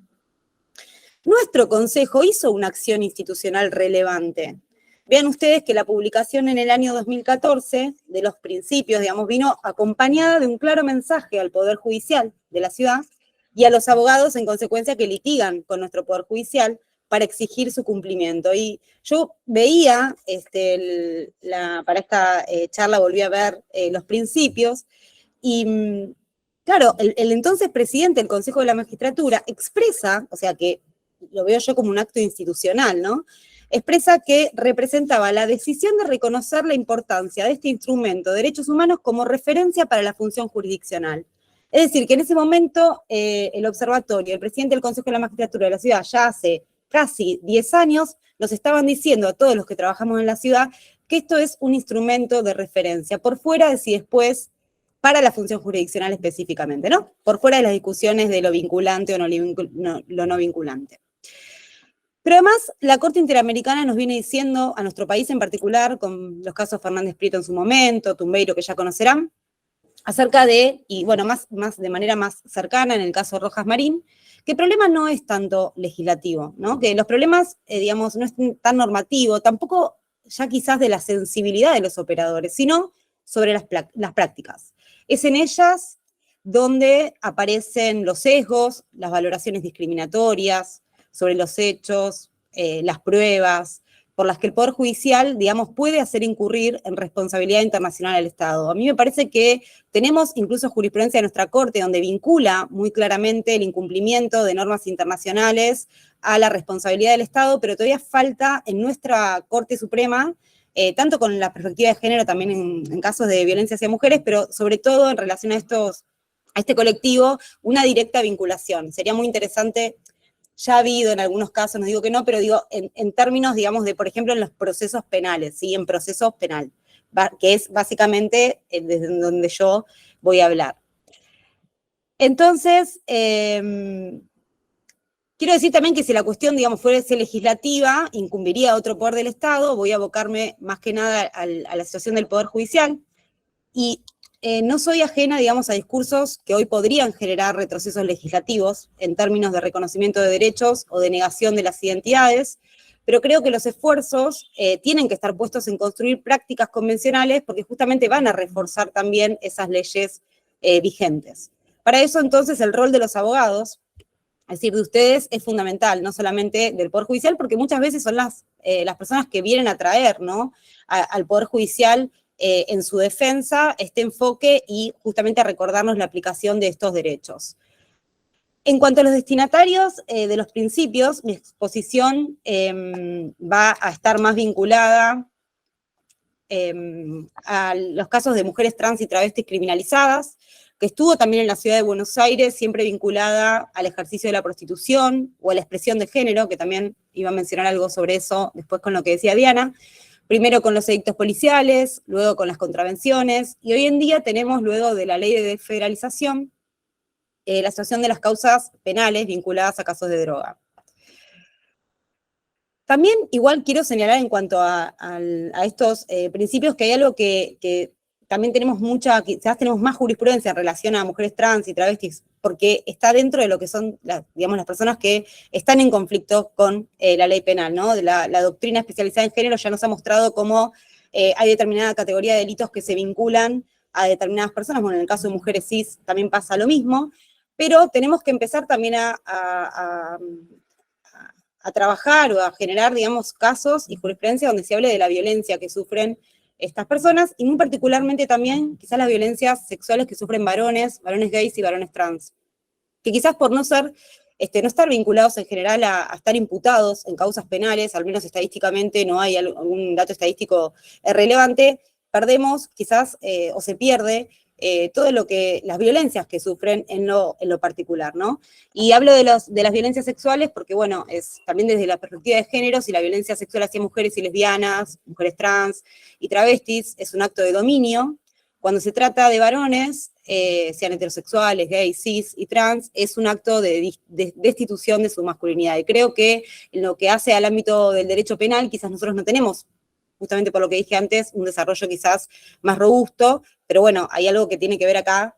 nuestro Consejo hizo una acción institucional relevante. Vean ustedes que la publicación en el año 2014 de los principios, digamos, vino acompañada de un claro mensaje al Poder Judicial de la ciudad y a los abogados, en consecuencia, que litigan con nuestro Poder Judicial para exigir su cumplimiento. Y yo veía, para esta charla volví a ver los principios, y claro, el entonces presidente del Consejo de la Magistratura expresa, o sea que lo veo yo como un acto institucional, ¿no? Expresa que representaba la decisión de reconocer la importancia de este instrumento de derechos humanos como referencia para la función jurisdiccional. Es decir, que en ese momento el observatorio, el presidente del Consejo de la Magistratura de la ciudad, ya hace casi 10 años, nos estaban diciendo a todos los que trabajamos en la ciudad que esto es un instrumento de referencia, por fuera de si después, para la función jurisdiccional específicamente, ¿no? Por fuera de las discusiones de lo vinculante o lo no vinculante. Pero además, la Corte Interamericana nos viene diciendo, a nuestro país en particular, con los casos Fernández Prieto en su momento, Tumbeiro, que ya conocerán, acerca de, y bueno, más de manera más cercana, en el caso Rojas Marín, que el problema no es tanto legislativo, ¿no? Que los problemas, digamos, no es tan normativo, tampoco ya quizás de la sensibilidad de los operadores, sino sobre las prácticas. Es en ellas donde aparecen los sesgos, las valoraciones discriminatorias sobre los hechos, las pruebas, por las que el Poder Judicial, digamos, puede hacer incurrir en responsabilidad internacional al Estado. A mí me parece que tenemos incluso jurisprudencia de nuestra Corte donde vincula muy claramente el incumplimiento de normas internacionales a la responsabilidad del Estado, pero todavía falta en nuestra Corte Suprema, tanto con la perspectiva de género, también en casos de violencia hacia mujeres, pero sobre todo en relación a este colectivo, una directa vinculación. Sería muy interesante. Ya ha habido en algunos casos, no digo que no, pero digo en términos, digamos, de, por ejemplo, en los procesos penales, ¿sí? En procesos penal, que es básicamente desde donde yo voy a hablar. Entonces, quiero decir también que si la cuestión, digamos, fuese legislativa, incumbiría a otro poder del Estado, voy a abocarme más que nada a la situación del Poder Judicial, y no soy ajena, digamos, a discursos que hoy podrían generar retrocesos legislativos en términos de reconocimiento de derechos o de negación de las identidades, pero creo que los esfuerzos tienen que estar puestos en construir prácticas convencionales porque justamente van a reforzar también esas leyes vigentes. Para eso, entonces, el rol de los abogados, es decir, de ustedes, es fundamental, no solamente del Poder Judicial, porque muchas veces son las personas que vienen a traer, ¿no?, al Poder Judicial en su defensa este enfoque y justamente a recordarnos la aplicación de estos derechos. En cuanto a los destinatarios de los principios, mi exposición va a estar más vinculada a los casos de mujeres trans y travestis criminalizadas, que estuvo también en la ciudad de Buenos Aires, siempre vinculada al ejercicio de la prostitución o a la expresión de género, que también iba a mencionar algo sobre eso después con lo que decía Diana. Primero con los edictos policiales, luego con las contravenciones, y hoy en día tenemos, luego de la ley de desfederalización, la situación de las causas penales vinculadas a casos de droga. También, igual quiero señalar en cuanto a estos principios que hay algo que también tenemos quizás tenemos más jurisprudencia en relación a mujeres trans y travestis, porque está dentro de lo que son, digamos, las personas que están en conflicto con la ley penal, ¿no? La doctrina especializada en género ya nos ha mostrado cómo hay determinada categoría de delitos que se vinculan a determinadas personas. Bueno, en el caso de mujeres cis también pasa lo mismo, pero tenemos que empezar también a trabajar o a generar, digamos, casos y jurisprudencia donde se hable de la violencia que sufren estas personas, y muy particularmente también quizás las violencias sexuales que sufren varones gays y varones trans, que quizás por no estar vinculados en general a estar imputados en causas penales, al menos estadísticamente no hay algún dato estadístico relevante, perdemos quizás o se pierde todo las violencias que sufren en lo particular, ¿no? Y hablo de las violencias sexuales porque, bueno, es también desde la perspectiva de género, si la violencia sexual hacia mujeres y lesbianas, mujeres trans y travestis es un acto de dominio, Cuando se trata de varones, sean heterosexuales, gays, cis y trans, es un acto de destitución de su masculinidad. Y creo que en lo que hace al ámbito del derecho penal, quizás nosotros no tenemos, justamente por lo que dije antes, un desarrollo quizás más robusto, pero bueno, hay algo que tiene que ver acá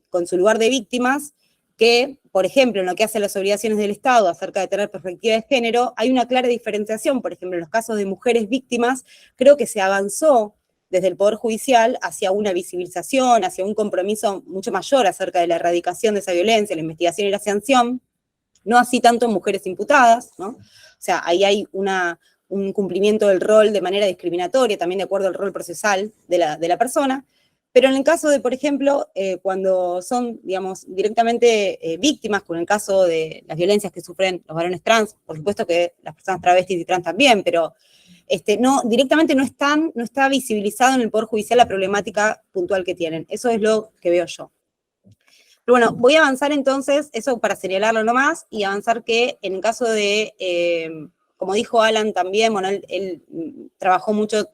con su lugar de víctimas, que, por ejemplo, en lo que hace a las obligaciones del Estado acerca de tener perspectiva de género, hay una clara diferenciación. Por ejemplo, en los casos de mujeres víctimas, creo que se avanzó desde el Poder Judicial hacia una visibilización, hacia un compromiso mucho mayor acerca de la erradicación de esa violencia, la investigación y la sanción, no así tanto en mujeres imputadas, ¿no? O sea, ahí hay un cumplimiento del rol de manera discriminatoria, también de acuerdo al rol procesal de la persona. Pero en el caso de, por ejemplo, cuando son, digamos, directamente víctimas, con el caso de las violencias que sufren los varones trans, por supuesto que las personas travestis y trans también, pero no, directamente no está visibilizado en el Poder Judicial la problemática puntual que tienen. Eso es lo que veo yo. Pero bueno, voy a avanzar entonces, eso para señalarlo nomás, y avanzar que en el caso de, como dijo Alan también, bueno, él trabajó mucho.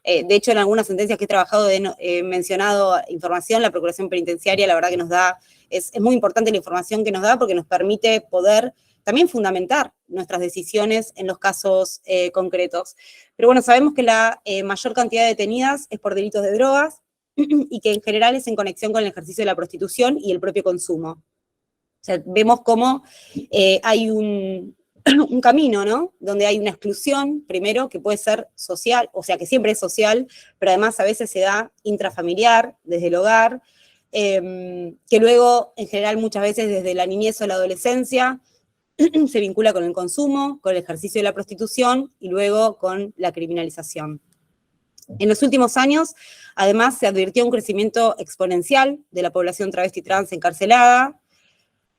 De hecho, en algunas sentencias que he trabajado he mencionado información, la Procuración Penitenciaria, la verdad que nos da, es muy importante la información que nos da porque nos permite poder también fundamentar nuestras decisiones en los casos concretos. Pero bueno, sabemos que la mayor cantidad de detenidas es por delitos de drogas y que en general es en conexión con el ejercicio de la prostitución y el propio consumo. O sea, vemos cómo hay un camino, ¿no? Donde hay una exclusión, primero, que puede ser social, o sea, que siempre es social, pero además a veces se da intrafamiliar, desde el hogar, que luego, en general, muchas veces desde la niñez o la adolescencia, se vincula con el consumo, con el ejercicio de la prostitución y luego con la criminalización. En los últimos años, además, se advirtió un crecimiento exponencial de la población travesti trans encarcelada,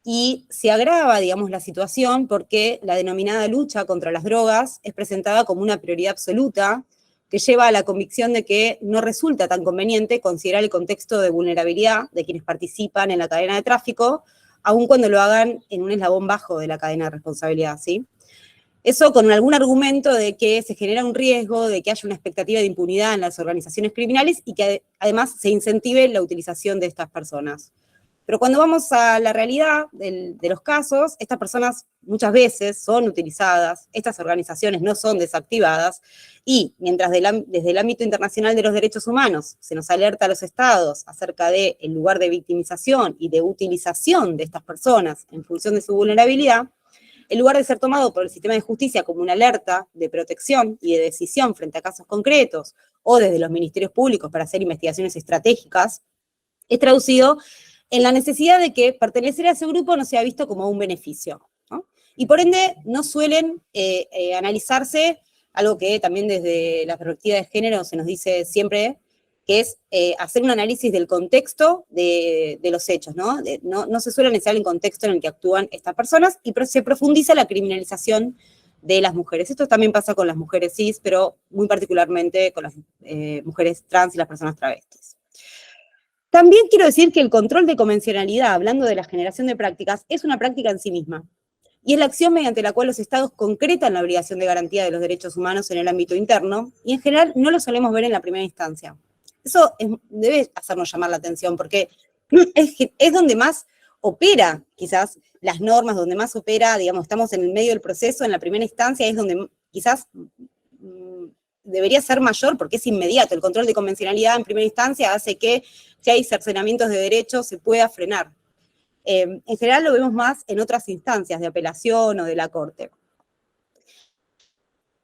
y se agrava, digamos, la situación porque la denominada lucha contra las drogas es presentada como una prioridad absoluta que lleva a la convicción de que no resulta tan conveniente considerar el contexto de vulnerabilidad de quienes participan en la cadena de tráfico, aun cuando lo hagan en un eslabón bajo de la cadena de responsabilidad, ¿sí? Eso con algún argumento de que se genera un riesgo, de que haya una expectativa de impunidad en las organizaciones criminales y que además se incentive la utilización de estas personas. Pero cuando vamos a la realidad de los casos, estas personas muchas veces son utilizadas, estas organizaciones no son desactivadas, y mientras desde el ámbito internacional de los derechos humanos se nos alerta a los estados acerca del lugar de victimización y de utilización de estas personas en función de su vulnerabilidad, en lugar de ser tomado por el sistema de justicia como una alerta de protección y de decisión frente a casos concretos, o desde los ministerios públicos para hacer investigaciones estratégicas, es traducido en la necesidad de que pertenecer a ese grupo no sea visto como un beneficio, ¿no? Y por ende no suelen analizarse, algo que también desde la perspectiva de género se nos dice siempre, que es hacer un análisis del contexto de los hechos, ¿no? No se suele analizar el contexto en el que actúan estas personas y se profundiza la criminalización de las mujeres. Esto también pasa con las mujeres cis, pero muy particularmente con las mujeres trans y las personas travestis. También quiero decir que el control de convencionalidad, hablando de la generación de prácticas, es una práctica en sí misma. Y es la acción mediante la cual los estados concretan la obligación de garantía de los derechos humanos en el ámbito interno, y en general no lo solemos ver en la primera instancia. Eso debe hacernos llamar la atención, porque es donde más opera, quizás, las normas, donde más opera, digamos, estamos en el medio del proceso, en la primera instancia es donde quizás debería ser mayor porque es inmediato. El control de convencionalidad en primera instancia hace que si hay cercenamientos de derechos se pueda frenar. En general lo vemos más en otras instancias de apelación o de la Corte.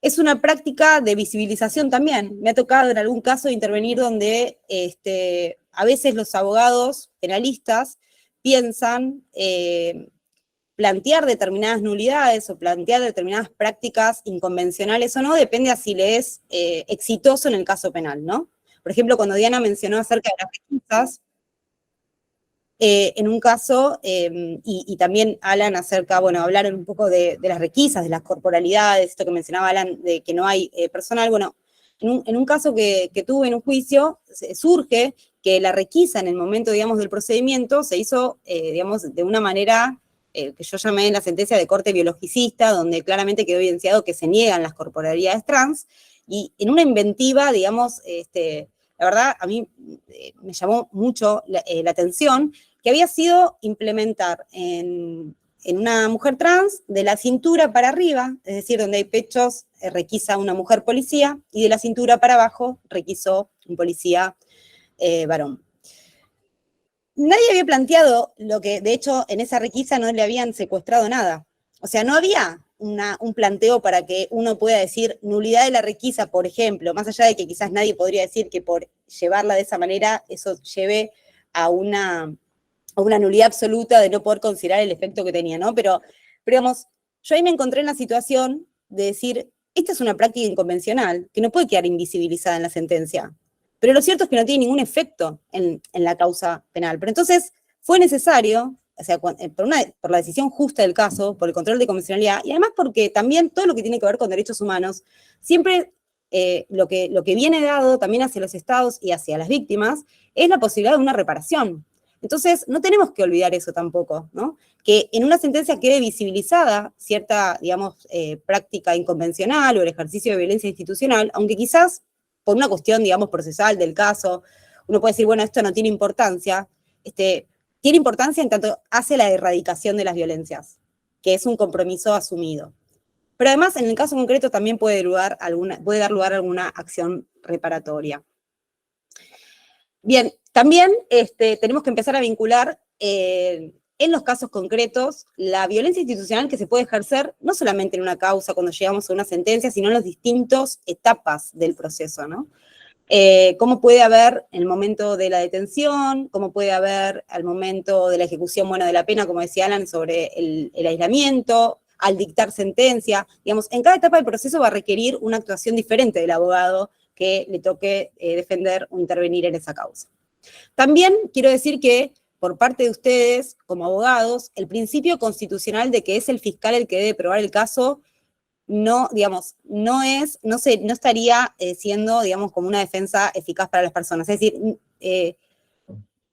Es una práctica de visibilización también. Me ha tocado en algún caso intervenir donde a veces los abogados penalistas piensan plantear determinadas nulidades o plantear determinadas prácticas inconvencionales o no, depende a si le es exitoso en el caso penal, ¿no? Por ejemplo, cuando Diana mencionó acerca de las requisas, en un caso, y también Alan acerca, bueno, hablaron un poco de las requisas, de las corporalidades, esto que mencionaba Alan, de que no hay personal, bueno, en un caso que tuve en un juicio, surge que la requisa en el momento, digamos, del procedimiento se hizo, digamos, de una manera que yo llamé en la sentencia de corte biologicista, donde claramente quedó evidenciado que se niegan las corporalidades trans, y en una inventiva, digamos, la verdad, a mí me llamó mucho la atención, que había sido implementar en una mujer trans de la cintura para arriba, es decir, donde hay pechos, requisa una mujer policía, y de la cintura para abajo requisó un policía varón. Nadie había planteado lo que, de hecho, en esa requisa no le habían secuestrado nada. O sea, no había un planteo para que uno pueda decir nulidad de la requisa, por ejemplo, más allá de que quizás nadie podría decir que por llevarla de esa manera eso lleve a una nulidad absoluta de no poder considerar el efecto que tenía, ¿no? Pero digamos, yo ahí me encontré en la situación de decir, esta es una práctica inconvencional que no puede quedar invisibilizada en la sentencia. Pero lo cierto es que no tiene ningún efecto en la causa penal. Pero entonces fue necesario, o sea, por la decisión justa del caso, por el control de convencionalidad, y además porque también todo lo que tiene que ver con derechos humanos, siempre lo que viene dado también hacia los estados y hacia las víctimas es la posibilidad de una reparación. Entonces, no tenemos que olvidar eso tampoco, ¿no? Que en una sentencia quede visibilizada cierta, digamos, práctica inconvencional o el ejercicio de violencia institucional, aunque quizás por una cuestión, digamos, procesal del caso, uno puede decir, bueno, esto no tiene importancia, tiene importancia en tanto hace la erradicación de las violencias, que es un compromiso asumido. Pero además, en el caso concreto, también puede dar lugar a alguna acción reparatoria. Bien, también tenemos que empezar a vincular en los casos concretos la violencia institucional que se puede ejercer no solamente en una causa cuando llegamos a una sentencia, sino en las distintas etapas del proceso, ¿no? Cómo puede haber en el momento de la detención, cómo puede haber al momento de la ejecución de la pena, como decía Alan, sobre el aislamiento, al dictar sentencia. Digamos, en cada etapa del proceso va a requerir una actuación diferente del abogado que le toque defender o intervenir en esa causa. También quiero decir que por parte de ustedes, como abogados, el principio constitucional de que es el fiscal el que debe probar el caso, no, digamos, no estaría siendo, digamos, como una defensa eficaz para las personas. Es decir,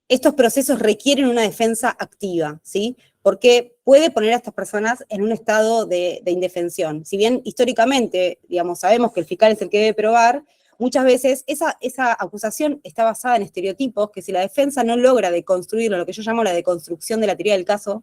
estos procesos requieren una defensa activa, ¿sí? Porque puede poner a estas personas en un estado de indefensión. Si bien históricamente, digamos, sabemos que el fiscal es el que debe probar, muchas veces esa acusación está basada en estereotipos que si la defensa no logra deconstruirlo, lo que yo llamo la deconstrucción de la teoría del caso,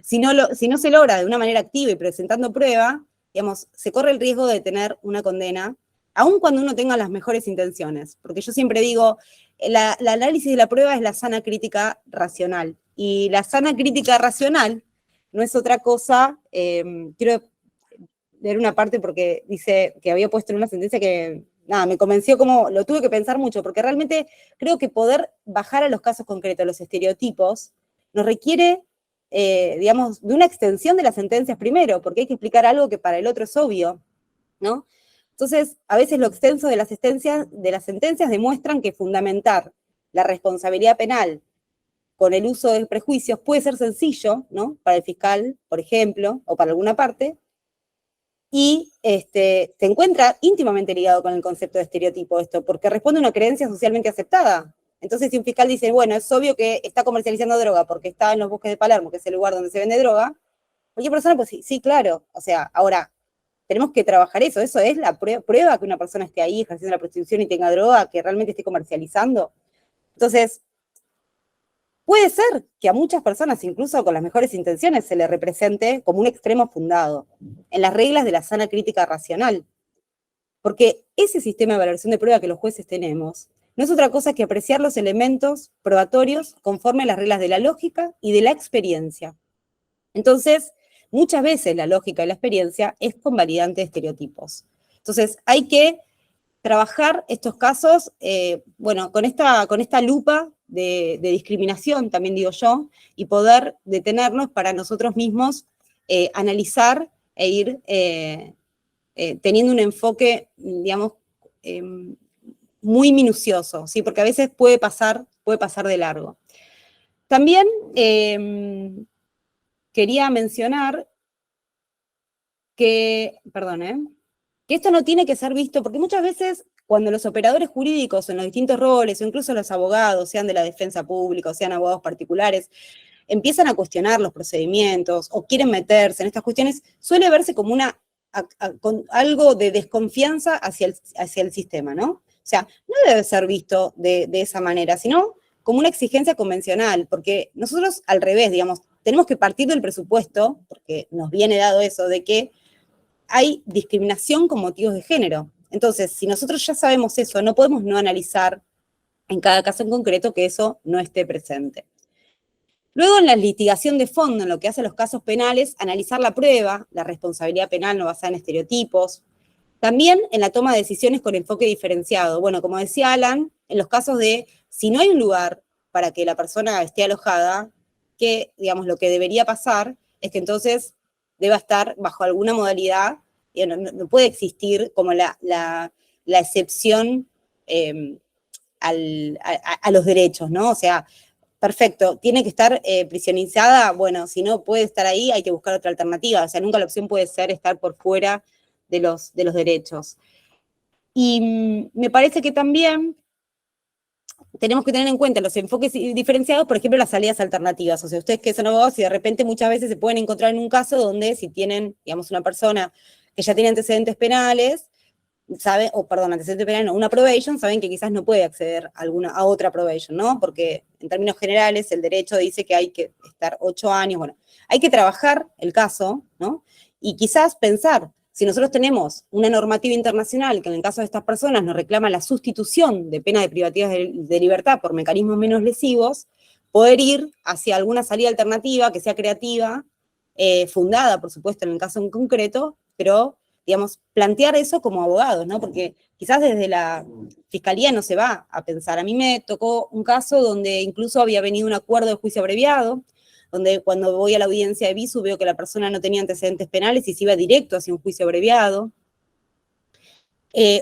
si no se logra de una manera activa y presentando prueba, digamos, se corre el riesgo de tener una condena, aun cuando uno tenga las mejores intenciones. Porque yo siempre digo, el análisis de la prueba es la sana crítica racional. Y la sana crítica racional no es otra cosa, quiero leer una parte porque dice que había puesto en una sentencia que, nada, me convenció como, lo tuve que pensar mucho, porque realmente creo que poder bajar a los casos concretos, los estereotipos, nos requiere, digamos, de una extensión de las sentencias primero, porque hay que explicar algo que para el otro es obvio, ¿no? Entonces, a veces lo extenso de las sentencias demuestran que fundamentar la responsabilidad penal con el uso de prejuicios puede ser sencillo, ¿no? Para el fiscal, por ejemplo, o para alguna parte, y se encuentra íntimamente ligado con el concepto de estereotipo esto, porque responde a una creencia socialmente aceptada. Entonces, si un fiscal dice, bueno, es obvio que está comercializando droga porque está en los bosques de Palermo, que es el lugar donde se vende droga, cualquier persona, pues sí, claro. O sea, ahora, tenemos que trabajar eso es la prueba que una persona esté ahí ejerciendo la prostitución y tenga droga, que realmente esté comercializando. Entonces, puede ser que a muchas personas, incluso con las mejores intenciones, se le represente como un extremo fundado, en las reglas de la sana crítica racional. Porque ese sistema de valoración de prueba que los jueces tenemos no es otra cosa que apreciar los elementos probatorios conforme a las reglas de la lógica y de la experiencia. Entonces, muchas veces la lógica y la experiencia es convalidante de estereotipos. Entonces, hay que trabajar estos casos, bueno, con esta lupa de discriminación, también digo yo, y poder detenernos para nosotros mismos analizar e ir teniendo un enfoque, digamos, muy minucioso, ¿sí? Porque a veces puede pasar de largo. También quería mencionar que, que esto no tiene que ser visto, porque muchas veces cuando los operadores jurídicos en los distintos roles, o incluso los abogados, sean de la defensa pública o sean abogados particulares, empiezan a cuestionar los procedimientos o quieren meterse en estas cuestiones, suele verse como con algo de desconfianza hacia el sistema, ¿no? sea, no debe ser visto de esa manera, sino como una exigencia convencional, porque nosotros al revés, digamos, tenemos que partir del presupuesto, porque nos viene dado eso, de que hay discriminación con motivos de género. Entonces, si nosotros ya sabemos eso, no podemos no analizar en cada caso en concreto que eso no esté presente. Luego, en la litigación de fondo, en lo que hace a los casos penales, analizar la prueba, la responsabilidad penal no basada en estereotipos. También en la toma de decisiones con enfoque diferenciado. Bueno, como decía Alan, en los casos de si no hay un lugar para que la persona esté alojada, que, digamos, lo que debería pasar es que entonces deba estar bajo alguna modalidad, y no puede existir como la excepción a los derechos, ¿no? O sea, perfecto, tiene que estar prisionizada, bueno, si no puede estar ahí, hay que buscar otra alternativa, o sea, nunca la opción puede ser estar por fuera de los derechos. Y me parece que también tenemos que tener en cuenta los enfoques diferenciados, por ejemplo, las salidas alternativas. O sea, ustedes que son abogados y de repente muchas veces se pueden encontrar en un caso donde si tienen, digamos, una persona que ya tiene antecedentes penales, antecedentes penales, no, una probation, saben que quizás no puede acceder a otra probation, ¿no? Porque en términos generales el derecho dice que hay que estar 8 años, bueno, hay que trabajar el caso, ¿no? Y quizás pensar, si nosotros tenemos una normativa internacional que en el caso de estas personas nos reclama la sustitución de pena de privativas de libertad por mecanismos menos lesivos, poder ir hacia alguna salida alternativa que sea creativa, fundada, por supuesto, en el caso en concreto, pero, digamos, plantear eso como abogados, ¿no? Porque quizás desde la fiscalía no se va a pensar. A mí me tocó un caso donde incluso había venido un acuerdo de juicio abreviado, donde cuando voy a la audiencia de visu veo que la persona no tenía antecedentes penales y se iba directo hacia un juicio abreviado.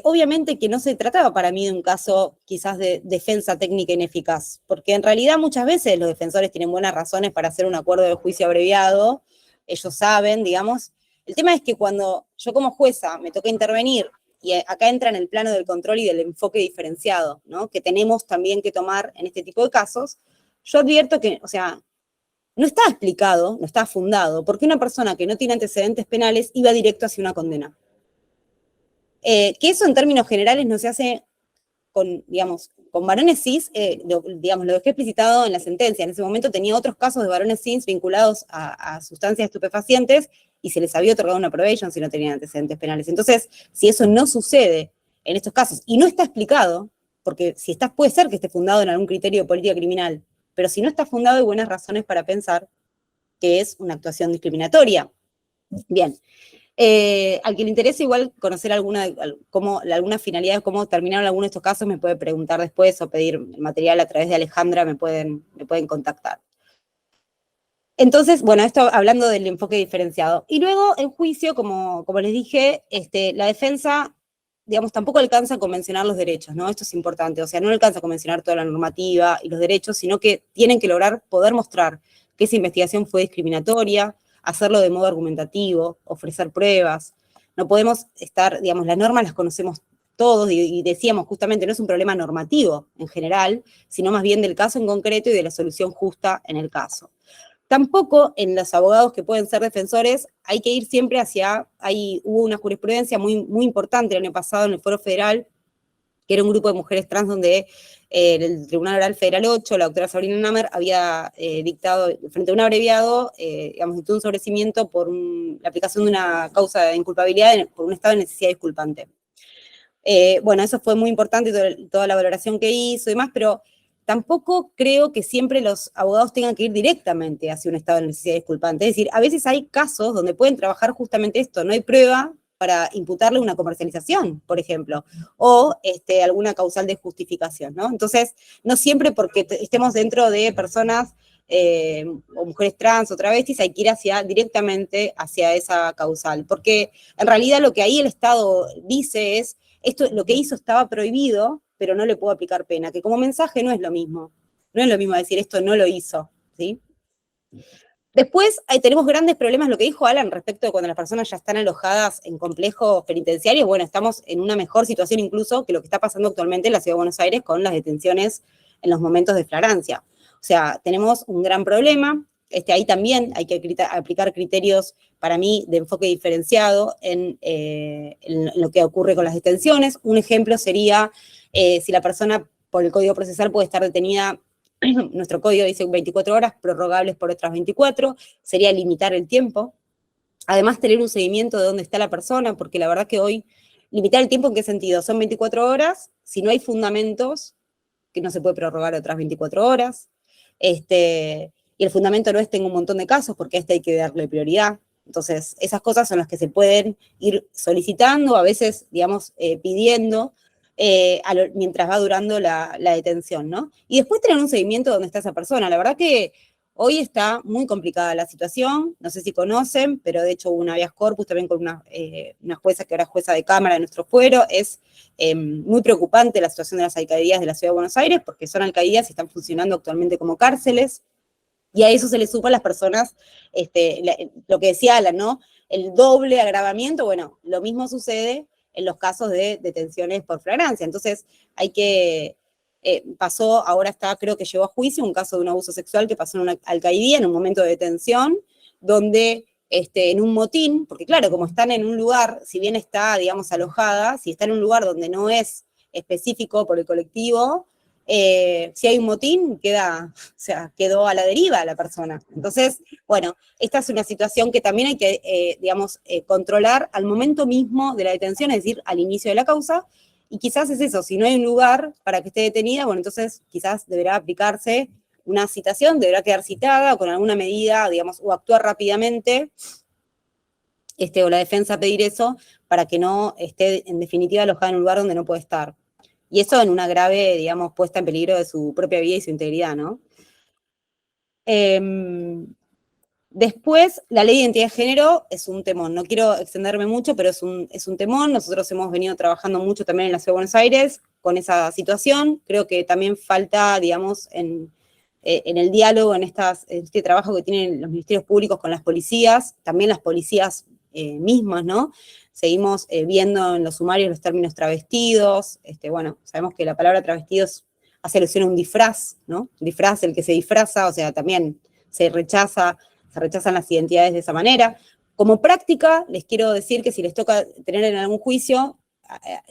Obviamente que no se trataba para mí de un caso quizás de defensa técnica ineficaz, porque en realidad muchas veces los defensores tienen buenas razones para hacer un acuerdo de juicio abreviado, ellos saben, digamos. El tema es que cuando yo como jueza me toca intervenir, y acá entra en el plano del control y del enfoque diferenciado, ¿no? Que tenemos también que tomar en este tipo de casos, yo advierto que, o sea, no está explicado, no está fundado, porque una persona que no tiene antecedentes penales iba directo hacia una condena. Que eso en términos generales no se hace con, digamos, con varones cis, digamos, lo dejé explicitado en la sentencia. En ese momento tenía otros casos de varones cis vinculados a sustancias estupefacientes y se les había otorgado una probation si no tenían antecedentes penales. Entonces, si eso no sucede en estos casos y no está explicado, porque si puede ser que esté fundado en algún criterio de política criminal, pero si no está fundado hay buenas razones para pensar que es una actuación discriminatoria. Bien. Al que le interese igual conocer alguna finalidad, cómo terminaron algunos de estos casos, me puede preguntar después o pedir el material a través de Alejandra, me pueden contactar. Entonces, bueno, esto hablando del enfoque diferenciado. Y luego, en juicio, como les dije, la defensa, digamos, tampoco alcanza a convencionar los derechos, ¿no? Esto es importante, o sea, no alcanza a convencionar toda la normativa y los derechos, sino que tienen que lograr poder mostrar que esa investigación fue discriminatoria, hacerlo de modo argumentativo, ofrecer pruebas. No podemos estar, digamos, las normas las conocemos todos y decíamos justamente, no es un problema normativo en general, sino más bien del caso en concreto y de la solución justa en el caso. Tampoco en los abogados que pueden ser defensores hay que ir siempre hubo una jurisprudencia muy, muy importante el año pasado en el Foro Federal, que era un grupo de mujeres trans donde el Tribunal Oral Federal 8, la doctora Sabrina Namer, había dictado, frente a un abreviado, digamos, un sobrecimiento por la aplicación de una causa de inculpabilidad por un estado de necesidad disculpante. Bueno, eso fue muy importante, toda la valoración que hizo y demás, pero tampoco creo que siempre los abogados tengan que ir directamente hacia un estado de necesidad disculpante. Es decir, a veces hay casos donde pueden trabajar justamente esto, no hay prueba para imputarle una comercialización, por ejemplo, o alguna causal de justificación, ¿no? Entonces, no siempre porque estemos dentro de personas o mujeres trans o travestis hay que ir directamente hacia esa causal, porque en realidad lo que ahí el Estado dice es, esto lo que hizo estaba prohibido, pero no le puedo aplicar pena, que como mensaje no es lo mismo decir esto no lo hizo, ¿sí? Después tenemos grandes problemas, lo que dijo Alan respecto de cuando las personas ya están alojadas en complejos penitenciarios, bueno, estamos en una mejor situación incluso que lo que está pasando actualmente en la Ciudad de Buenos Aires con las detenciones en los momentos de flagrancia. O sea, tenemos un gran problema, ahí también hay que aplicar criterios, para mí, de enfoque diferenciado en lo que ocurre con las detenciones. Un ejemplo sería Si la persona por el Código Procesal puede estar detenida, nuestro código dice 24 horas, prorrogables por otras 24, sería limitar el tiempo. Además, tener un seguimiento de dónde está la persona, porque la verdad que hoy, limitar el tiempo, ¿en qué sentido? Son 24 horas, si no hay fundamentos, que no se puede prorrogar otras 24 horas, y el fundamento no es tengo un montón de casos, porque a este hay que darle prioridad. Entonces, esas cosas son las que se pueden ir solicitando, a veces, digamos, pidiendo, mientras va durando la detención, ¿no? Y después tener un seguimiento de dónde está esa persona. La verdad que hoy está muy complicada la situación, no sé si conocen, pero de hecho hubo un habeas corpus también con una jueza que ahora es jueza de cámara de nuestro fuero. Es muy preocupante la situación de las alcaldías de la Ciudad de Buenos Aires, porque son alcaldías y están funcionando actualmente como cárceles, y a eso se le suman las personas, lo que decía Alan, ¿no? El doble agravamiento, bueno, lo mismo sucede en los casos de detenciones por flagrancia. Entonces, hay que... pasó, ahora está, creo que llegó a juicio, un caso de un abuso sexual que pasó en una alcaldía en un momento de detención, donde en un motín, porque claro, como están en un lugar, si bien está, digamos, alojada, si está en un lugar donde no es específico por el colectivo, si hay un motín, quedó a la deriva la persona. Entonces, bueno, esta es una situación que también hay que, controlar al momento mismo de la detención, es decir, al inicio de la causa. Y quizás es eso, si no hay un lugar para que esté detenida, bueno, entonces quizás deberá aplicarse una citación, deberá quedar citada con alguna medida, digamos, o actuar rápidamente, o la defensa pedir eso, para que no esté en definitiva alojada en un lugar donde no puede estar. Y eso en una grave, digamos, puesta en peligro de su propia vida y su integridad, ¿no? Después, la ley de identidad de género es un temón. No quiero extenderme mucho, pero es un temón. Nosotros hemos venido trabajando mucho también en la Ciudad de Buenos Aires con esa situación. Creo que también falta, digamos, en el diálogo, en este trabajo que tienen los ministerios públicos con las policías, también las policías mismas, ¿no? Seguimos viendo en los sumarios los términos travestidos. Bueno, sabemos que la palabra travestidos hace alusión a un disfraz, ¿no? Un disfraz, el que se disfraza, o sea, también se rechazan las identidades de esa manera. Como práctica, les quiero decir que si les toca tener en algún juicio,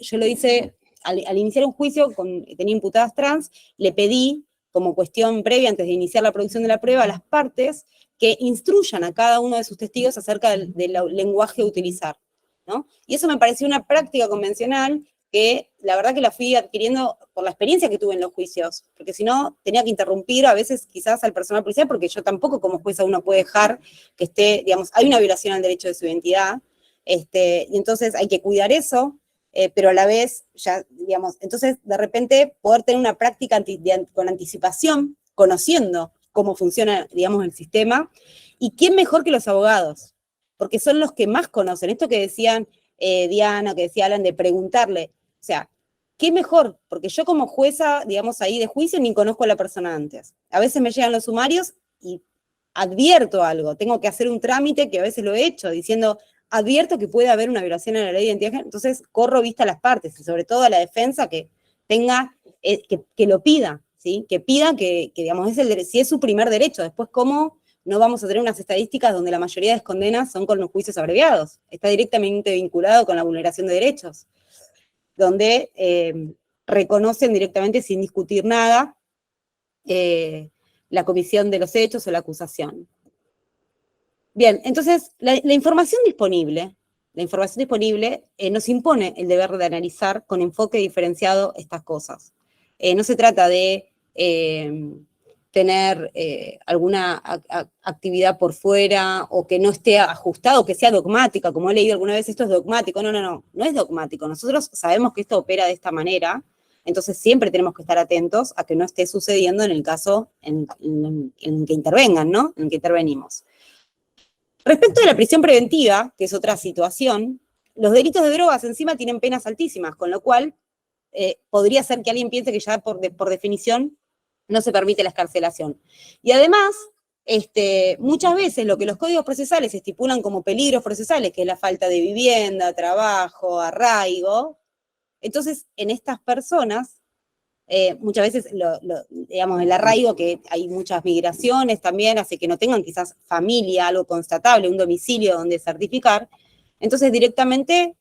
yo lo hice, al iniciar un juicio, tenía imputadas trans, le pedí, como cuestión previa, antes de iniciar la producción de la prueba, a las partes que instruyan a cada uno de sus testigos acerca del lenguaje a utilizar, ¿no? Y eso me pareció una práctica convencional que la verdad que la fui adquiriendo por la experiencia que tuve en los juicios, porque si no, tenía que interrumpir a veces quizás al personal policial, porque yo tampoco como jueza uno puede dejar que esté, digamos, hay una violación al derecho de su identidad, y entonces hay que cuidar eso, pero a la vez, ya, digamos, entonces de repente poder tener una práctica con anticipación, conociendo cómo funciona, digamos, el sistema, y quién mejor que los abogados, porque son los que más conocen, esto que decían Diana, que decía Alan, de preguntarle, o sea, ¿qué mejor? Porque yo como jueza, digamos, ahí de juicio, ni conozco a la persona antes. A veces me llegan los sumarios y advierto algo. Tengo que hacer un trámite, que a veces lo he hecho, diciendo, advierto que puede haber una violación a la ley de identidad. Entonces, corro vista a las partes, y sobre todo a la defensa que tenga, que lo pida, ¿sí? Que pida que digamos, si es su primer derecho. Después, ¿cómo no vamos a tener unas estadísticas donde la mayoría de las condenas son con los juicios abreviados? Está directamente vinculado con la vulneración de derechos, donde reconocen directamente sin discutir nada la comisión de los hechos o la acusación. Bien, entonces la información disponible nos impone el deber de analizar con enfoque diferenciado estas cosas. No se trata de tener alguna actividad por fuera o que no esté ajustado, que sea dogmática, como he leído alguna vez, esto es dogmático. No es dogmático. Nosotros sabemos que esto opera de esta manera, entonces siempre tenemos que estar atentos a que no esté sucediendo en el caso en que intervengan, ¿no? En el que intervenimos. Respecto de la prisión preventiva, que es otra situación, los delitos de drogas encima tienen penas altísimas, con lo cual podría ser que alguien piense que ya por definición no se permite la excarcelación. Y además, muchas veces lo que los códigos procesales estipulan como peligros procesales, que es la falta de vivienda, trabajo, arraigo, entonces en estas personas, muchas veces, digamos, el arraigo, que hay muchas migraciones también, hace que no tengan quizás familia, algo constatable, un domicilio donde certificar, entonces directamente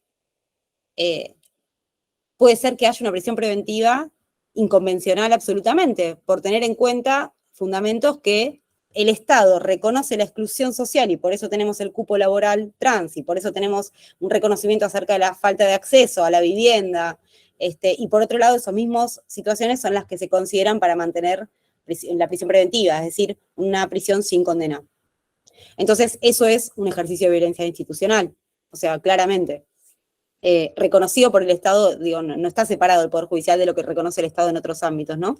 puede ser que haya una prisión preventiva inconvencional absolutamente, por tener en cuenta fundamentos que el Estado reconoce la exclusión social y por eso tenemos el cupo laboral trans y por eso tenemos un reconocimiento acerca de la falta de acceso a la vivienda. Y por otro lado, esas mismas situaciones son las que se consideran para mantener la prisión preventiva, es decir, una prisión sin condena. Entonces, eso es un ejercicio de violencia institucional, o sea, claramente. Reconocido por el Estado, digo, no está separado el Poder Judicial de lo que reconoce el Estado en otros ámbitos, ¿no?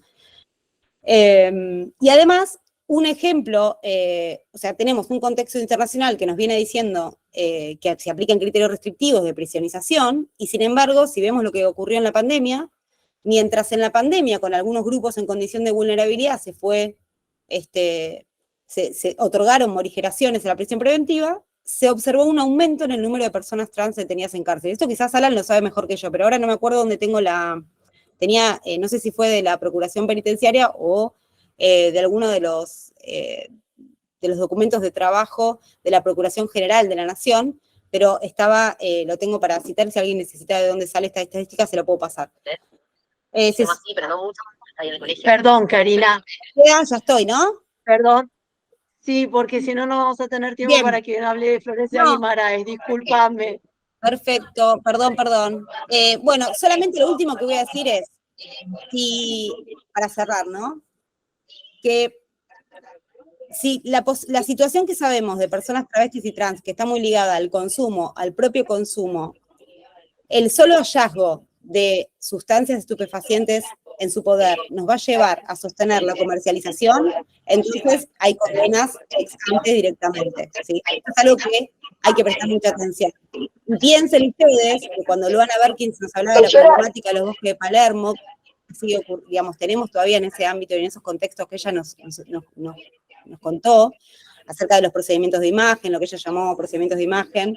Y además, un ejemplo, o sea, tenemos un contexto internacional que nos viene diciendo que se aplican criterios restrictivos de prisionización, y sin embargo, si vemos lo que ocurrió en la pandemia, mientras en la pandemia con algunos grupos en condición de vulnerabilidad se otorgaron morigeraciones a la prisión preventiva, se observó un aumento en el número de personas trans detenidas en cárcel. Esto quizás Alan lo sabe mejor que yo, pero ahora no me acuerdo dónde tengo no sé si fue de la Procuración Penitenciaria o de alguno de los documentos de trabajo de la Procuración General de la Nación, pero lo tengo para citar, si alguien necesita de dónde sale esta estadística, se lo puedo pasar. Perdón, Karina. Ya estoy, ¿no? Perdón. Sí, porque si no, no vamos a tener tiempo Bien. para que hable de Florencia Guimaraes. Discúlpame. Perfecto, perdón. Bueno, solamente lo último que voy a decir es, para cerrar, ¿no? Que si la situación que sabemos de personas travestis y trans, que está muy ligada al consumo, al propio consumo, el solo hallazgo de sustancias estupefacientes en su poder nos va a llevar a sostener la comercialización, entonces hay condenas ex ante directamente, ¿sí? Esto es algo que hay que prestar mucha atención. Y piensen ustedes que cuando Luana Berkins nos hablaba de la problemática de los bosques de Palermo, digamos, tenemos todavía en ese ámbito y en esos contextos que ella nos contó, acerca de los procedimientos de imagen, lo que ella llamó procedimientos de imagen,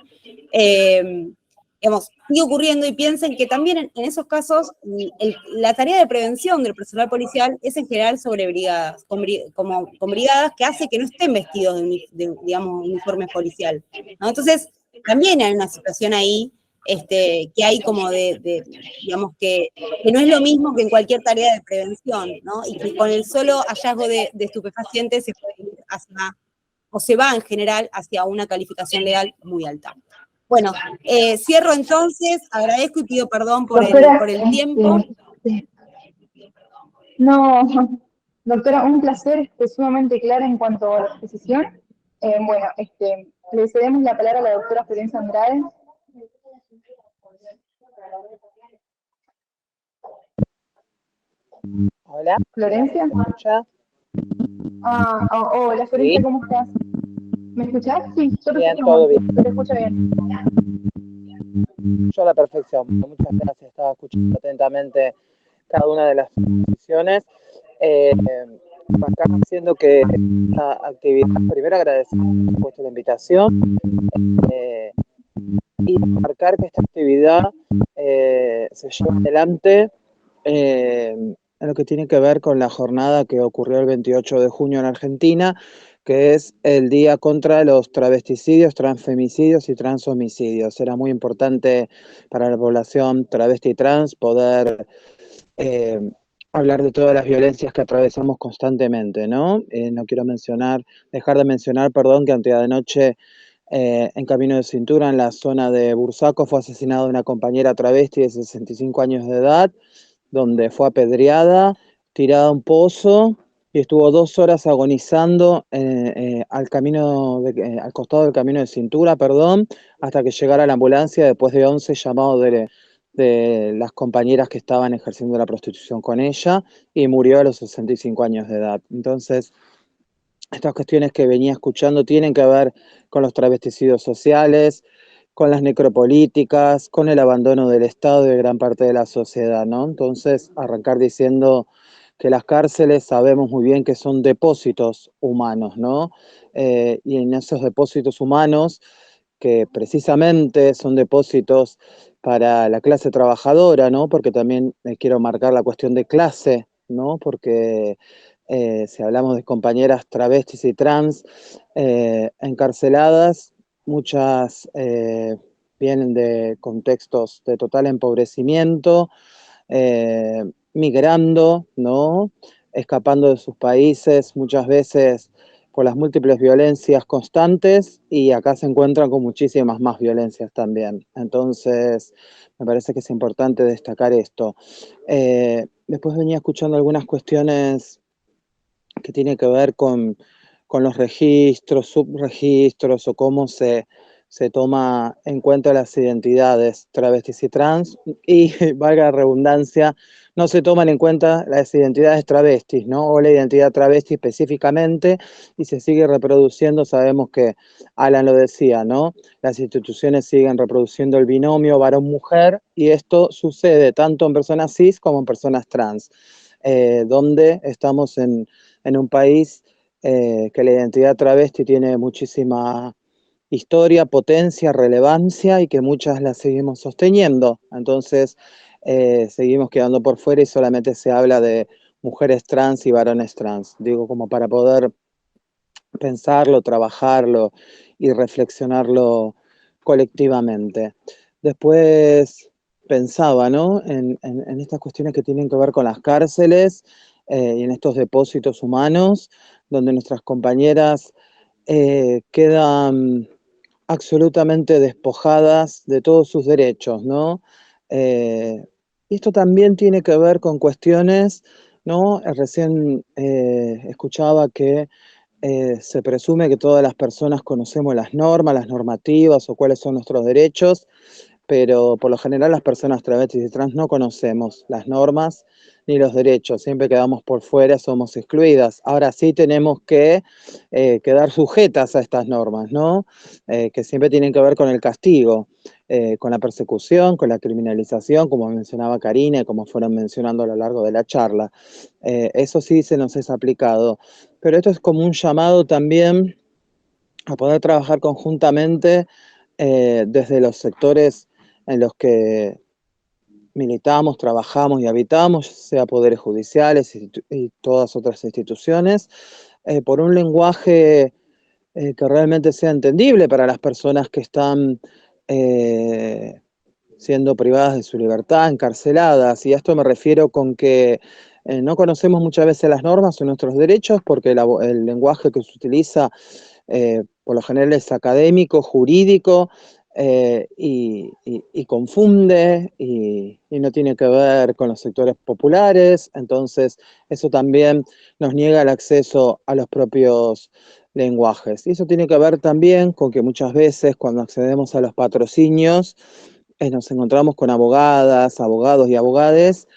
digamos, sigue ocurriendo, y piensen que también en esos casos la tarea de prevención del personal policial es en general sobre brigadas, con brigadas que hace que no estén vestidos digamos, uniforme policial, ¿no? Entonces, también hay una situación ahí que hay como digamos, que no es lo mismo que en cualquier tarea de prevención, ¿no? Y que con el solo hallazgo de estupefacientes se puede ir se va en general hacia una calificación legal muy alta. Bueno, cierro entonces, agradezco y pido perdón por el tiempo. No, doctora, un placer, sumamente clara en cuanto a la exposición. Bueno, le cedemos la palabra a la doctora Florencia Andrade. Hola. ¿Florencia? ¿Me escucha? Hola Florencia, ¿sí? ¿Cómo estás? ¿Me escuchás? Sí, yo te escucho todo bien. Yo te escucho bien. Yo a la perfección. Muchas gracias. Estaba escuchando atentamente cada una de las exposiciones. Acá haciendo que esta actividad, primero agradecer por supuesto la invitación y marcar que esta actividad se lleva adelante en lo que tiene que ver con la jornada que ocurrió el 28 de junio en Argentina, que es el Día contra los Travesticidios, Transfemicidios y Transhomicidios. Era muy importante para la población travesti y trans poder hablar de todas las violencias que atravesamos constantemente, ¿no? No quiero dejar de mencionar, que antes de noche en Camino de Cintura, en la zona de Bursaco, fue asesinada una compañera travesti de 65 años de edad, donde fue apedreada, tirada a un pozo y estuvo 2 horas agonizando al costado del Camino de Cintura, hasta que llegara la ambulancia después de 11 llamados de las compañeras que estaban ejerciendo la prostitución con ella, y murió a los 65 años de edad. Entonces, estas cuestiones que venía escuchando tienen que ver con los travesticidios sociales, con las necropolíticas, con el abandono del Estado y de gran parte de la sociedad, ¿no? Entonces, arrancar diciendo que las cárceles sabemos muy bien que son depósitos humanos, ¿no? Y en esos depósitos humanos, que precisamente son depósitos para la clase trabajadora, ¿no? Porque también quiero marcar la cuestión de clase, ¿no? Porque si hablamos de compañeras travestis y trans encarceladas, muchas vienen de contextos de total empobrecimiento, migrando, ¿no? Escapando de sus países, muchas veces por las múltiples violencias constantes, y acá se encuentran con muchísimas más violencias también. Entonces, me parece que es importante destacar esto. Después venía escuchando algunas cuestiones que tienen que ver con los registros, subregistros, o cómo se toma en cuenta las identidades travestis y trans, y valga la redundancia, no se toman en cuenta las identidades travestis, ¿no? O la identidad travesti específicamente, y se sigue reproduciendo. Sabemos que Alan lo decía, ¿no? Las instituciones siguen reproduciendo el binomio varón-mujer, y esto sucede tanto en personas cis como en personas trans, donde estamos en un país que la identidad travesti tiene muchísima historia, potencia, relevancia, y que muchas las seguimos sosteniendo. Entonces, seguimos quedando por fuera y solamente se habla de mujeres trans y varones trans. Digo, como para poder pensarlo, trabajarlo y reflexionarlo colectivamente. Después pensaba, ¿no? en estas cuestiones que tienen que ver con las cárceles y en estos depósitos humanos, donde nuestras compañeras quedan absolutamente despojadas de todos sus derechos, ¿no? Y esto también tiene que ver con cuestiones, ¿no? Recién escuchaba que se presume que todas las personas conocemos las normas, las normativas o cuáles son nuestros derechos, pero por lo general las personas travestis y trans no conocemos las normas ni los derechos, siempre quedamos por fuera, somos excluidas. Ahora sí tenemos que quedar sujetas a estas normas, ¿no? Que siempre tienen que ver con el castigo, con la persecución, con la criminalización, como mencionaba Karina y como fueron mencionando a lo largo de la charla. Eso sí se nos es aplicado, pero esto es como un llamado también a poder trabajar conjuntamente desde los sectores en los que militamos, trabajamos y habitamos, sea poderes judiciales y todas otras instituciones, por un lenguaje que realmente sea entendible para las personas que están siendo privadas de su libertad, encarceladas. Y a esto me refiero con que no conocemos muchas veces las normas o nuestros derechos, porque el lenguaje que se utiliza por lo general es académico, jurídico, y confunde y no tiene que ver con los sectores populares. Entonces eso también nos niega el acceso a los propios lenguajes. Y eso tiene que ver también con que muchas veces cuando accedemos a los patrocinios nos encontramos con abogadas, abogados y abogades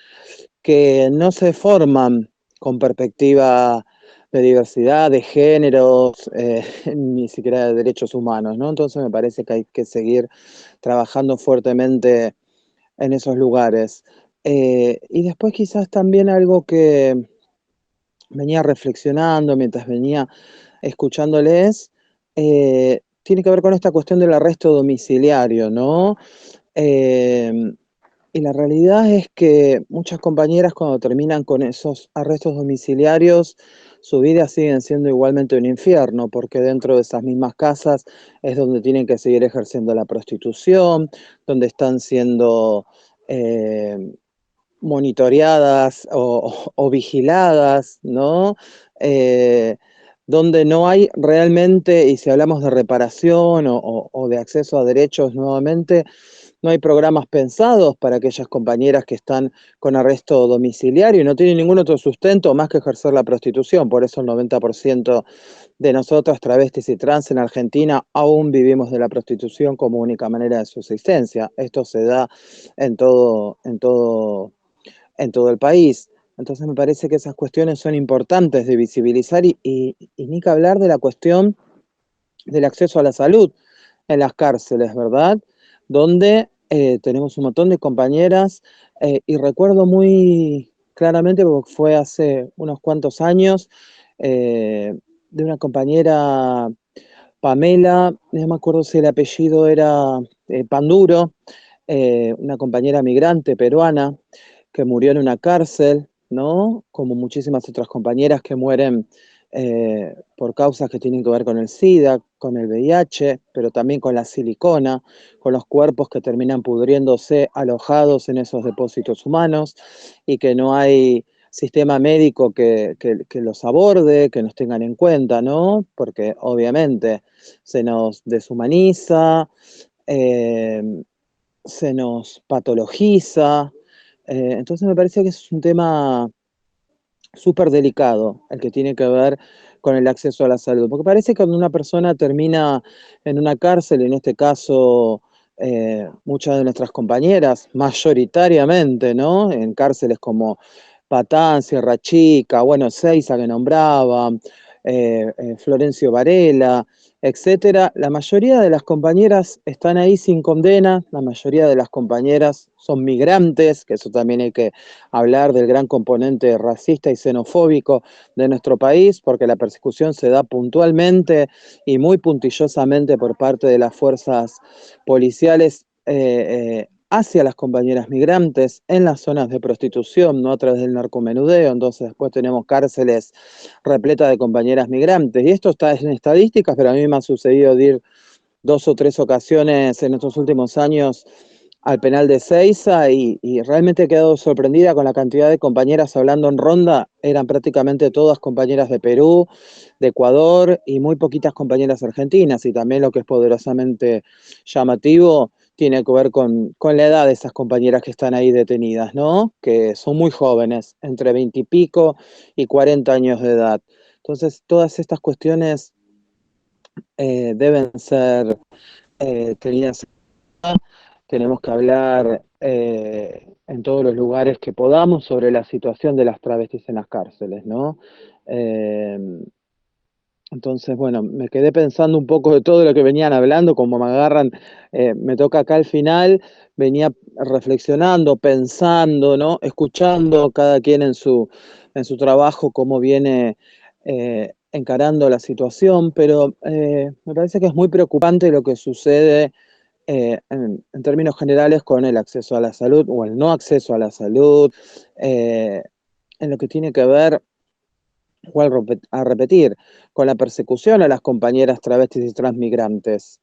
que no se forman con perspectiva de diversidad, de géneros, ni siquiera de derechos humanos, ¿no? Entonces me parece que hay que seguir trabajando fuertemente en esos lugares. Y después quizás también algo que venía reflexionando mientras venía escuchándoles, tiene que ver con esta cuestión del arresto domiciliario, ¿no? Y la realidad es que muchas compañeras cuando terminan con esos arrestos domiciliarios, su vida siguen siendo igualmente un infierno, porque dentro de esas mismas casas es donde tienen que seguir ejerciendo la prostitución, donde están siendo monitoreadas o vigiladas, ¿no? Eh, donde no hay realmente, y si hablamos de reparación o de acceso a derechos nuevamente, no hay programas pensados para aquellas compañeras que están con arresto domiciliario y no tienen ningún otro sustento más que ejercer la prostitución. Por eso el 90% de nosotras, travestis y trans en Argentina, aún vivimos de la prostitución como única manera de subsistencia. Esto se da en todo el país. Entonces me parece que esas cuestiones son importantes de visibilizar y ni que hablar de la cuestión del acceso a la salud en las cárceles, ¿verdad? Donde tenemos un montón de compañeras y recuerdo muy claramente, porque fue hace unos cuantos años, de una compañera, Pamela, no me acuerdo si el apellido era Panduro, una compañera migrante peruana que murió en una cárcel, ¿no? Como muchísimas otras compañeras que mueren por causas que tienen que ver con el SIDA, con el VIH, pero también con la silicona, con los cuerpos que terminan pudriéndose alojados en esos depósitos humanos y que no hay sistema médico que los aborde, que nos tengan en cuenta, ¿no? Porque obviamente se nos deshumaniza, se nos patologiza. Entonces me parece que es un tema súper delicado el que tiene que ver con el acceso a la salud, porque parece que cuando una persona termina en una cárcel, en este caso muchas de nuestras compañeras, mayoritariamente, ¿no? En cárceles como Patán, Sierra Chica, bueno, Seiza que nombraba, Florencio Varela, etcétera. La mayoría de las compañeras están ahí sin condena, la mayoría de las compañeras son migrantes, que eso también hay que hablar del gran componente racista y xenofóbico de nuestro país, porque la persecución se da puntualmente y muy puntillosamente por parte de las fuerzas policiales hacia las compañeras migrantes en las zonas de prostitución, no a través del narcomenudeo. Entonces después tenemos cárceles repletas de compañeras migrantes. Y esto está en estadísticas, pero a mí me ha sucedido de ir 2 o 3 ocasiones en estos últimos años al penal de Ezeiza y realmente he quedado sorprendida con la cantidad de compañeras hablando en ronda. Eran prácticamente todas compañeras de Perú, de Ecuador y muy poquitas compañeras argentinas. Y también lo que es poderosamente llamativo tiene que ver con la edad de esas compañeras que están ahí detenidas, ¿no? Que son muy jóvenes, entre 20 y pico y 40 años de edad. Entonces, todas estas cuestiones deben ser tenidas en cuenta. Tenemos que hablar en todos los lugares que podamos sobre la situación de las travestis en las cárceles, ¿no? Eh, entonces, bueno, me quedé pensando un poco de todo lo que venían hablando, como me agarran, me toca acá al final, venía reflexionando, pensando, ¿no? Escuchando cada quien en su trabajo cómo viene encarando la situación, pero me parece que es muy preocupante lo que sucede en términos generales con el acceso a la salud o el no acceso a la salud, en lo que tiene que ver, o a repetir, con la persecución a las compañeras travestis y transmigrantes,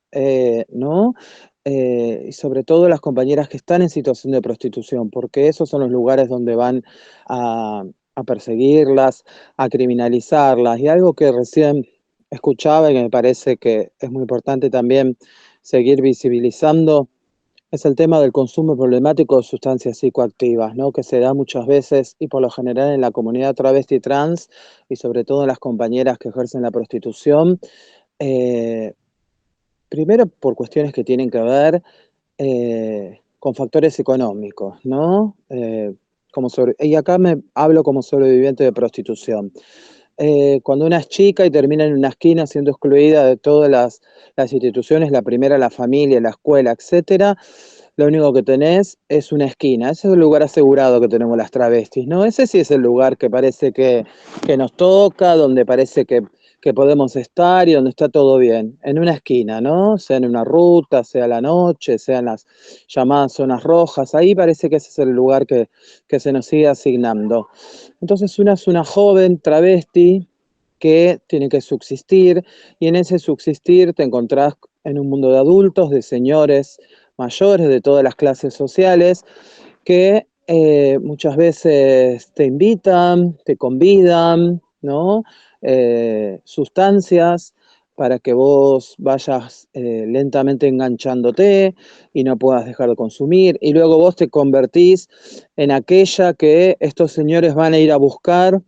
¿no? Y sobre todo las compañeras que están en situación de prostitución, porque esos son los lugares donde van a perseguirlas, a criminalizarlas. Y algo que recién escuchaba y que me parece que es muy importante también seguir visibilizando es el tema del consumo problemático de sustancias psicoactivas, ¿no? Que se da muchas veces y por lo general en la comunidad travesti trans y sobre todo en las compañeras que ejercen la prostitución, eh, primero por cuestiones que tienen que ver con factores económicos, ¿no? Y acá me hablo como sobreviviente de prostitución. Cuando una es chica y termina en una esquina siendo excluida de todas las instituciones, la primera la familia, la escuela, etcétera, lo único que tenés es una esquina. Ese es el lugar asegurado que tenemos las travestis, ¿no? Ese sí es el lugar que parece que nos toca, donde parece que podemos estar y donde está todo bien, en una esquina, ¿no? Sea en una ruta, sea a la noche, sea en las llamadas zonas rojas, ahí parece que ese es el lugar que se nos sigue asignando. Entonces una es una joven travesti que tiene que subsistir y en ese subsistir te encontrás en un mundo de adultos, de señores mayores de todas las clases sociales que muchas veces te invitan, te convidan, ¿no? Sustancias para que vos vayas lentamente enganchándote y no puedas dejar de consumir. Y luego vos te convertís en aquella que estos señores van a ir a buscar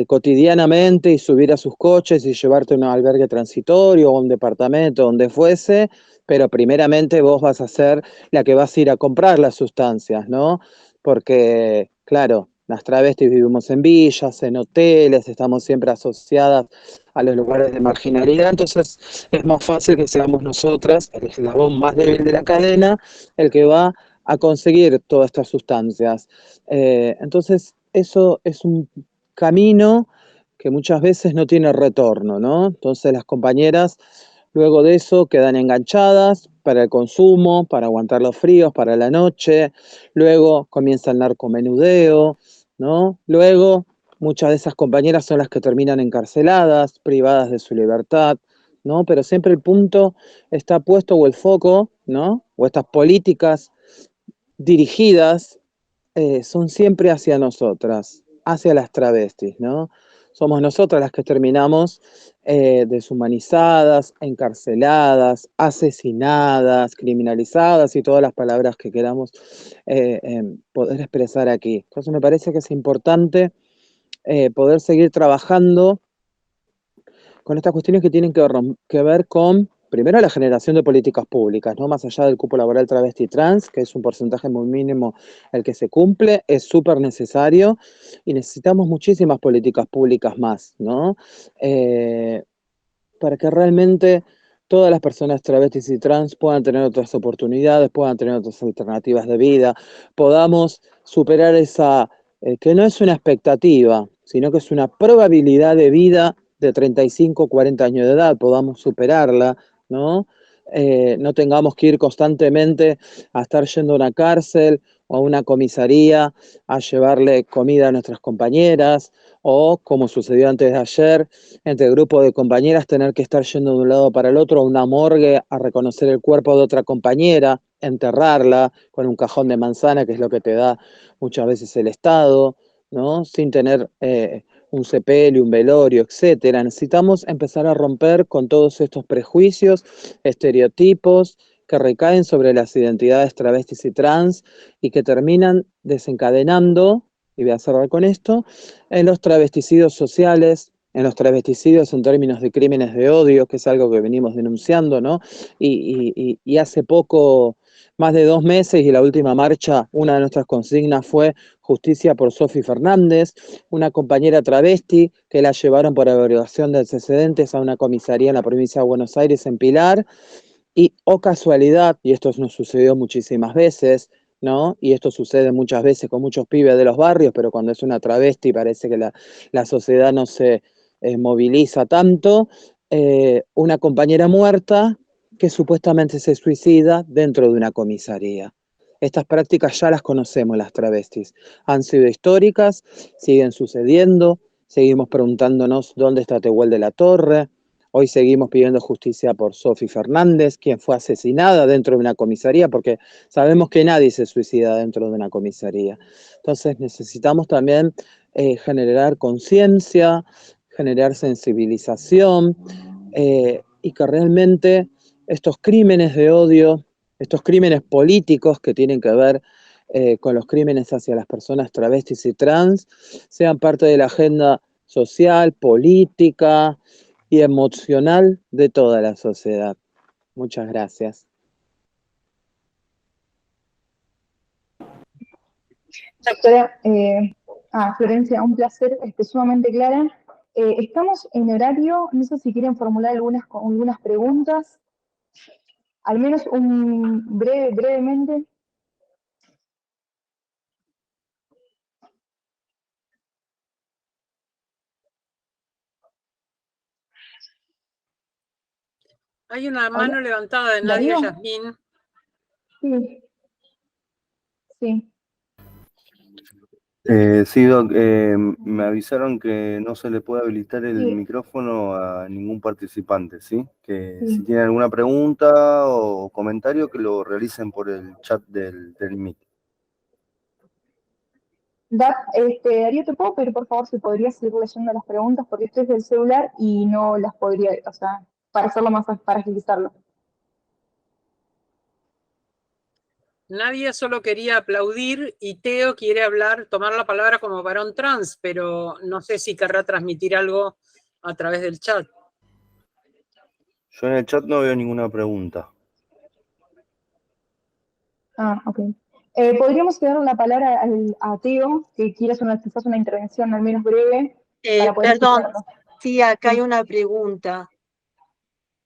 cotidianamente y subir a sus coches y llevarte a un albergue transitorio o a un departamento, donde fuese, pero primeramente vos vas a ser la que vas a ir a comprar las sustancias, ¿no? Porque, claro, las travestis vivimos en villas, en hoteles, estamos siempre asociadas a los lugares de marginalidad, entonces es más fácil que seamos nosotras, el eslabón más débil de la cadena, el que va a conseguir todas estas sustancias. Entonces, eso es un camino que muchas veces no tiene retorno, ¿no? Entonces las compañeras luego de eso quedan enganchadas para el consumo, para aguantar los fríos, para la noche, luego comienza el narcomenudeo, ¿no? Luego muchas de esas compañeras son las que terminan encarceladas, privadas de su libertad, ¿no? Pero siempre el punto está puesto o el foco, ¿no? O estas políticas dirigidas son siempre hacia nosotras, hacia las travestis, ¿no? Somos nosotras las que terminamos deshumanizadas, encarceladas, asesinadas, criminalizadas y todas las palabras que queramos poder expresar aquí. Entonces me parece que es importante poder seguir trabajando con estas cuestiones que tienen que ver con, primero, la generación de políticas públicas, ¿no? Más allá del cupo laboral travesti trans, que es un porcentaje muy mínimo el que se cumple, es súper necesario y necesitamos muchísimas políticas públicas más, ¿no? Para que realmente todas las personas travestis y trans puedan tener otras oportunidades, puedan tener otras alternativas de vida, podamos superar esa, que no es una expectativa, sino que es una probabilidad de vida de 35, 40 años de edad, podamos superarla, ¿no? No tengamos que ir constantemente a estar yendo a una cárcel o a una comisaría a llevarle comida a nuestras compañeras, o como sucedió antes de ayer, entre grupos de compañeras tener que estar yendo de un lado para el otro a una morgue a reconocer el cuerpo de otra compañera, enterrarla con un cajón de manzana, que es lo que te da muchas veces el Estado, ¿no? Sin tener un sepelio, un velorio, etcétera. Necesitamos empezar a romper con todos estos prejuicios, estereotipos que recaen sobre las identidades travestis y trans y que terminan desencadenando, y voy a cerrar con esto, en los travesticidios sociales, en los travesticidios en términos de crímenes de odio, que es algo que venimos denunciando, ¿no? Y hace poco, más de 2 meses, y la última marcha, una de nuestras consignas fue justicia por Sofi Fernández, una compañera travesti que la llevaron por averiguación de antecedentes a una comisaría en la provincia de Buenos Aires, en Pilar, y, oh casualidad, y esto nos sucedió muchísimas veces, ¿no? Y esto sucede muchas veces con muchos pibes de los barrios, pero cuando es una travesti parece que la sociedad no se moviliza tanto. Una compañera muerta que supuestamente se suicida dentro de una comisaría. Estas prácticas ya las conocemos, las travestis. Han sido históricas, siguen sucediendo, seguimos preguntándonos dónde está Tehuel de la Torre. Hoy seguimos pidiendo justicia por Sofi Fernández, quien fue asesinada dentro de una comisaría, porque sabemos que nadie se suicida dentro de una comisaría. Entonces necesitamos también generar conciencia, generar sensibilización y que realmente estos crímenes de odio, estos crímenes políticos que tienen que ver con los crímenes hacia las personas travestis y trans, sean parte de la agenda social, política y emocional de toda la sociedad. Muchas gracias. Doctora, Florencia, un placer, sumamente clara. Estamos en horario, no sé si quieren formular algunas preguntas, al menos brevemente. Hay una Hola. mano levantada de Nadia ¿Darío? Yasmín. Sí. Sí. Sí, Doc, me avisaron que no se le puede habilitar el Sí. micrófono a ningún participante, ¿sí? Que Sí. si tienen alguna pregunta o comentario, que lo realicen por el chat del Meet. Darío, te puedo pedir por favor si podrías seguir leyendo las preguntas porque estoy del celular y no las podría, o sea, para hacerlo más, para agilizarlo. Nadia solo quería aplaudir y Teo quiere tomar la palabra como varón trans, pero no sé si querrá transmitir algo a través del chat. Yo en el chat no veo ninguna pregunta. Ok. Podríamos dar la palabra a Teo, que quiere hacer quizás una intervención al menos breve, para poder Perdón, escucharlo. sí, acá hay Sí. una pregunta.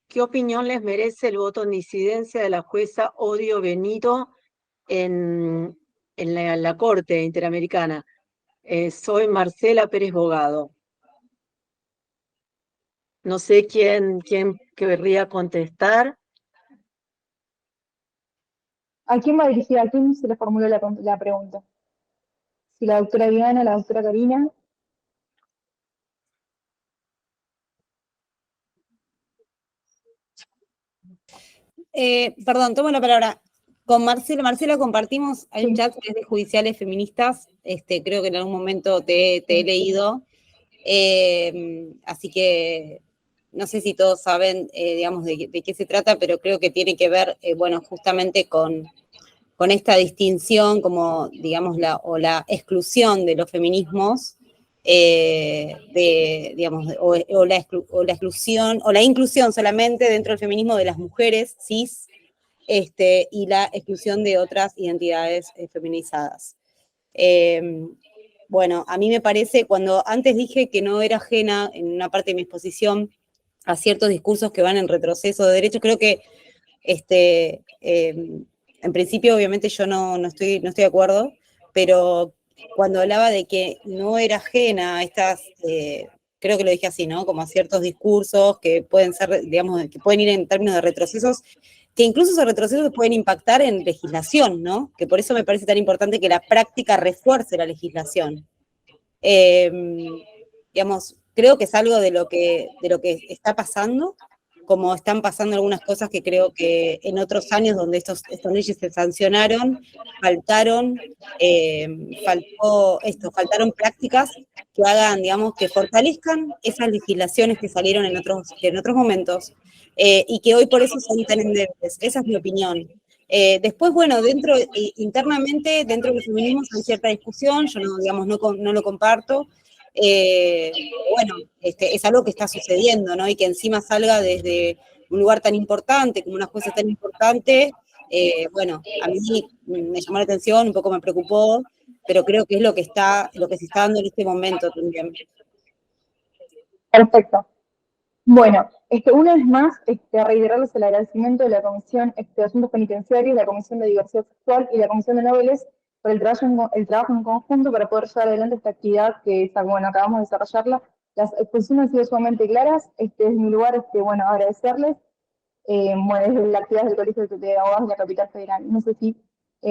¿Qué opinión les merece el voto en disidencia de la jueza Odio Benito en la Corte Interamericana? Soy Marcela Pérez Bogado. No sé quién querría contestar. ¿A quién va dirigida? ¿A quién se le formuló la pregunta? Si la doctora Diana, la doctora Karina. Perdón, tomo la palabra. Con Marcela compartimos, hay un chat que es de judiciales feministas, creo que en algún momento te he leído, así que no sé si todos saben, digamos, de qué se trata, pero creo que tiene que ver, bueno, justamente con esta distinción, como, digamos, la exclusión de los feminismos, digamos, o la exclusión, o la inclusión solamente dentro del feminismo de las mujeres cis, y la exclusión de otras identidades feminizadas. Bueno, a mí me parece, cuando antes dije que no era ajena en una parte de mi exposición a ciertos discursos que van en retroceso de derechos, creo que en principio obviamente yo no estoy de acuerdo, pero cuando hablaba de que no era ajena a estas, creo que lo dije así, ¿no? Como a ciertos discursos que pueden ser, digamos, que pueden ir en términos de retrocesos, que incluso esos retrocesos pueden impactar en legislación, ¿no? Que por eso me parece tan importante que la práctica refuerce la legislación. Digamos, creo que es algo de lo que está pasando, como están pasando algunas cosas que creo que en otros años donde estas leyes se sancionaron, faltaron prácticas que hagan, digamos, que fortalezcan esas legislaciones que salieron en otros momentos, y que hoy por eso son tan endebles. Esa es mi opinión. Después, bueno, internamente, dentro del feminismo hay cierta discusión, yo no, digamos, no lo comparto. Bueno, es algo que está sucediendo, ¿no? Y que encima salga desde un lugar tan importante, como una jueza tan importante, bueno, a mí me llamó la atención, un poco me preocupó, pero creo que es lo que se está dando en este momento también. Perfecto. Bueno, una vez más, reiterarles el agradecimiento de la Comisión de Asuntos Penitenciarios, la Comisión de Diversidad Sexual y la Comisión de Noveles por el trabajo en conjunto para poder llevar adelante esta actividad que, bueno, acabamos de desarrollarla. Las exposiciones han sido sumamente claras. Desde mi lugar, bueno, agradecerles. Bueno, desde la actividad del Colegio de Abogados de la Capital Federal. No sé si,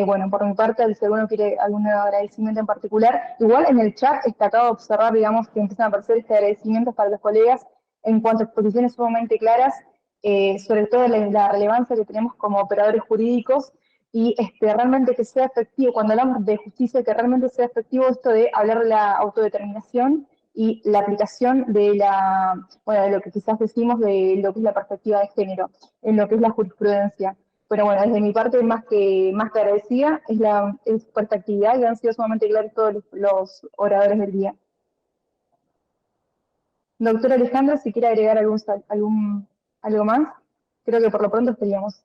bueno, por mi parte, si alguno quiere algún agradecimiento en particular. Igual en el chat acabo de observar, digamos, que empiezan a aparecer agradecimientos para los colegas en cuanto a exposiciones sumamente claras, sobre todo la relevancia que tenemos como operadores jurídicos y realmente que sea efectivo, cuando hablamos de justicia, que realmente sea efectivo esto de hablar de la autodeterminación y la aplicación de de lo que quizás decimos de lo que es la perspectiva de género, en lo que es la jurisprudencia. Pero bueno, desde mi parte, más que agradecida, es por esta actividad y han sido sumamente claros todos los oradores del día. Doctora Alejandra, si quiere agregar algo más, creo que por lo pronto estaríamos.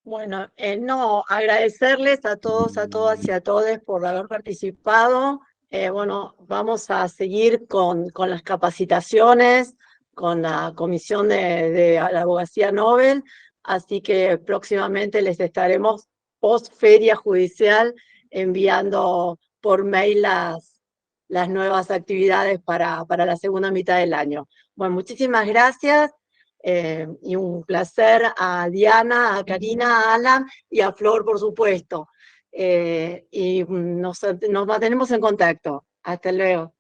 Bueno, no, agradecerles a todos, a todas y a todos por haber participado. Bueno, vamos a seguir con las capacitaciones, con la Comisión de la Abogacía Nobel, así que próximamente les estaremos post feria judicial enviando por mail las nuevas actividades para la segunda mitad del año. Bueno, muchísimas gracias. Y un placer a Diana, a Karina, a Alan y a Flor, por supuesto. Y nos mantenemos en contacto. Hasta luego.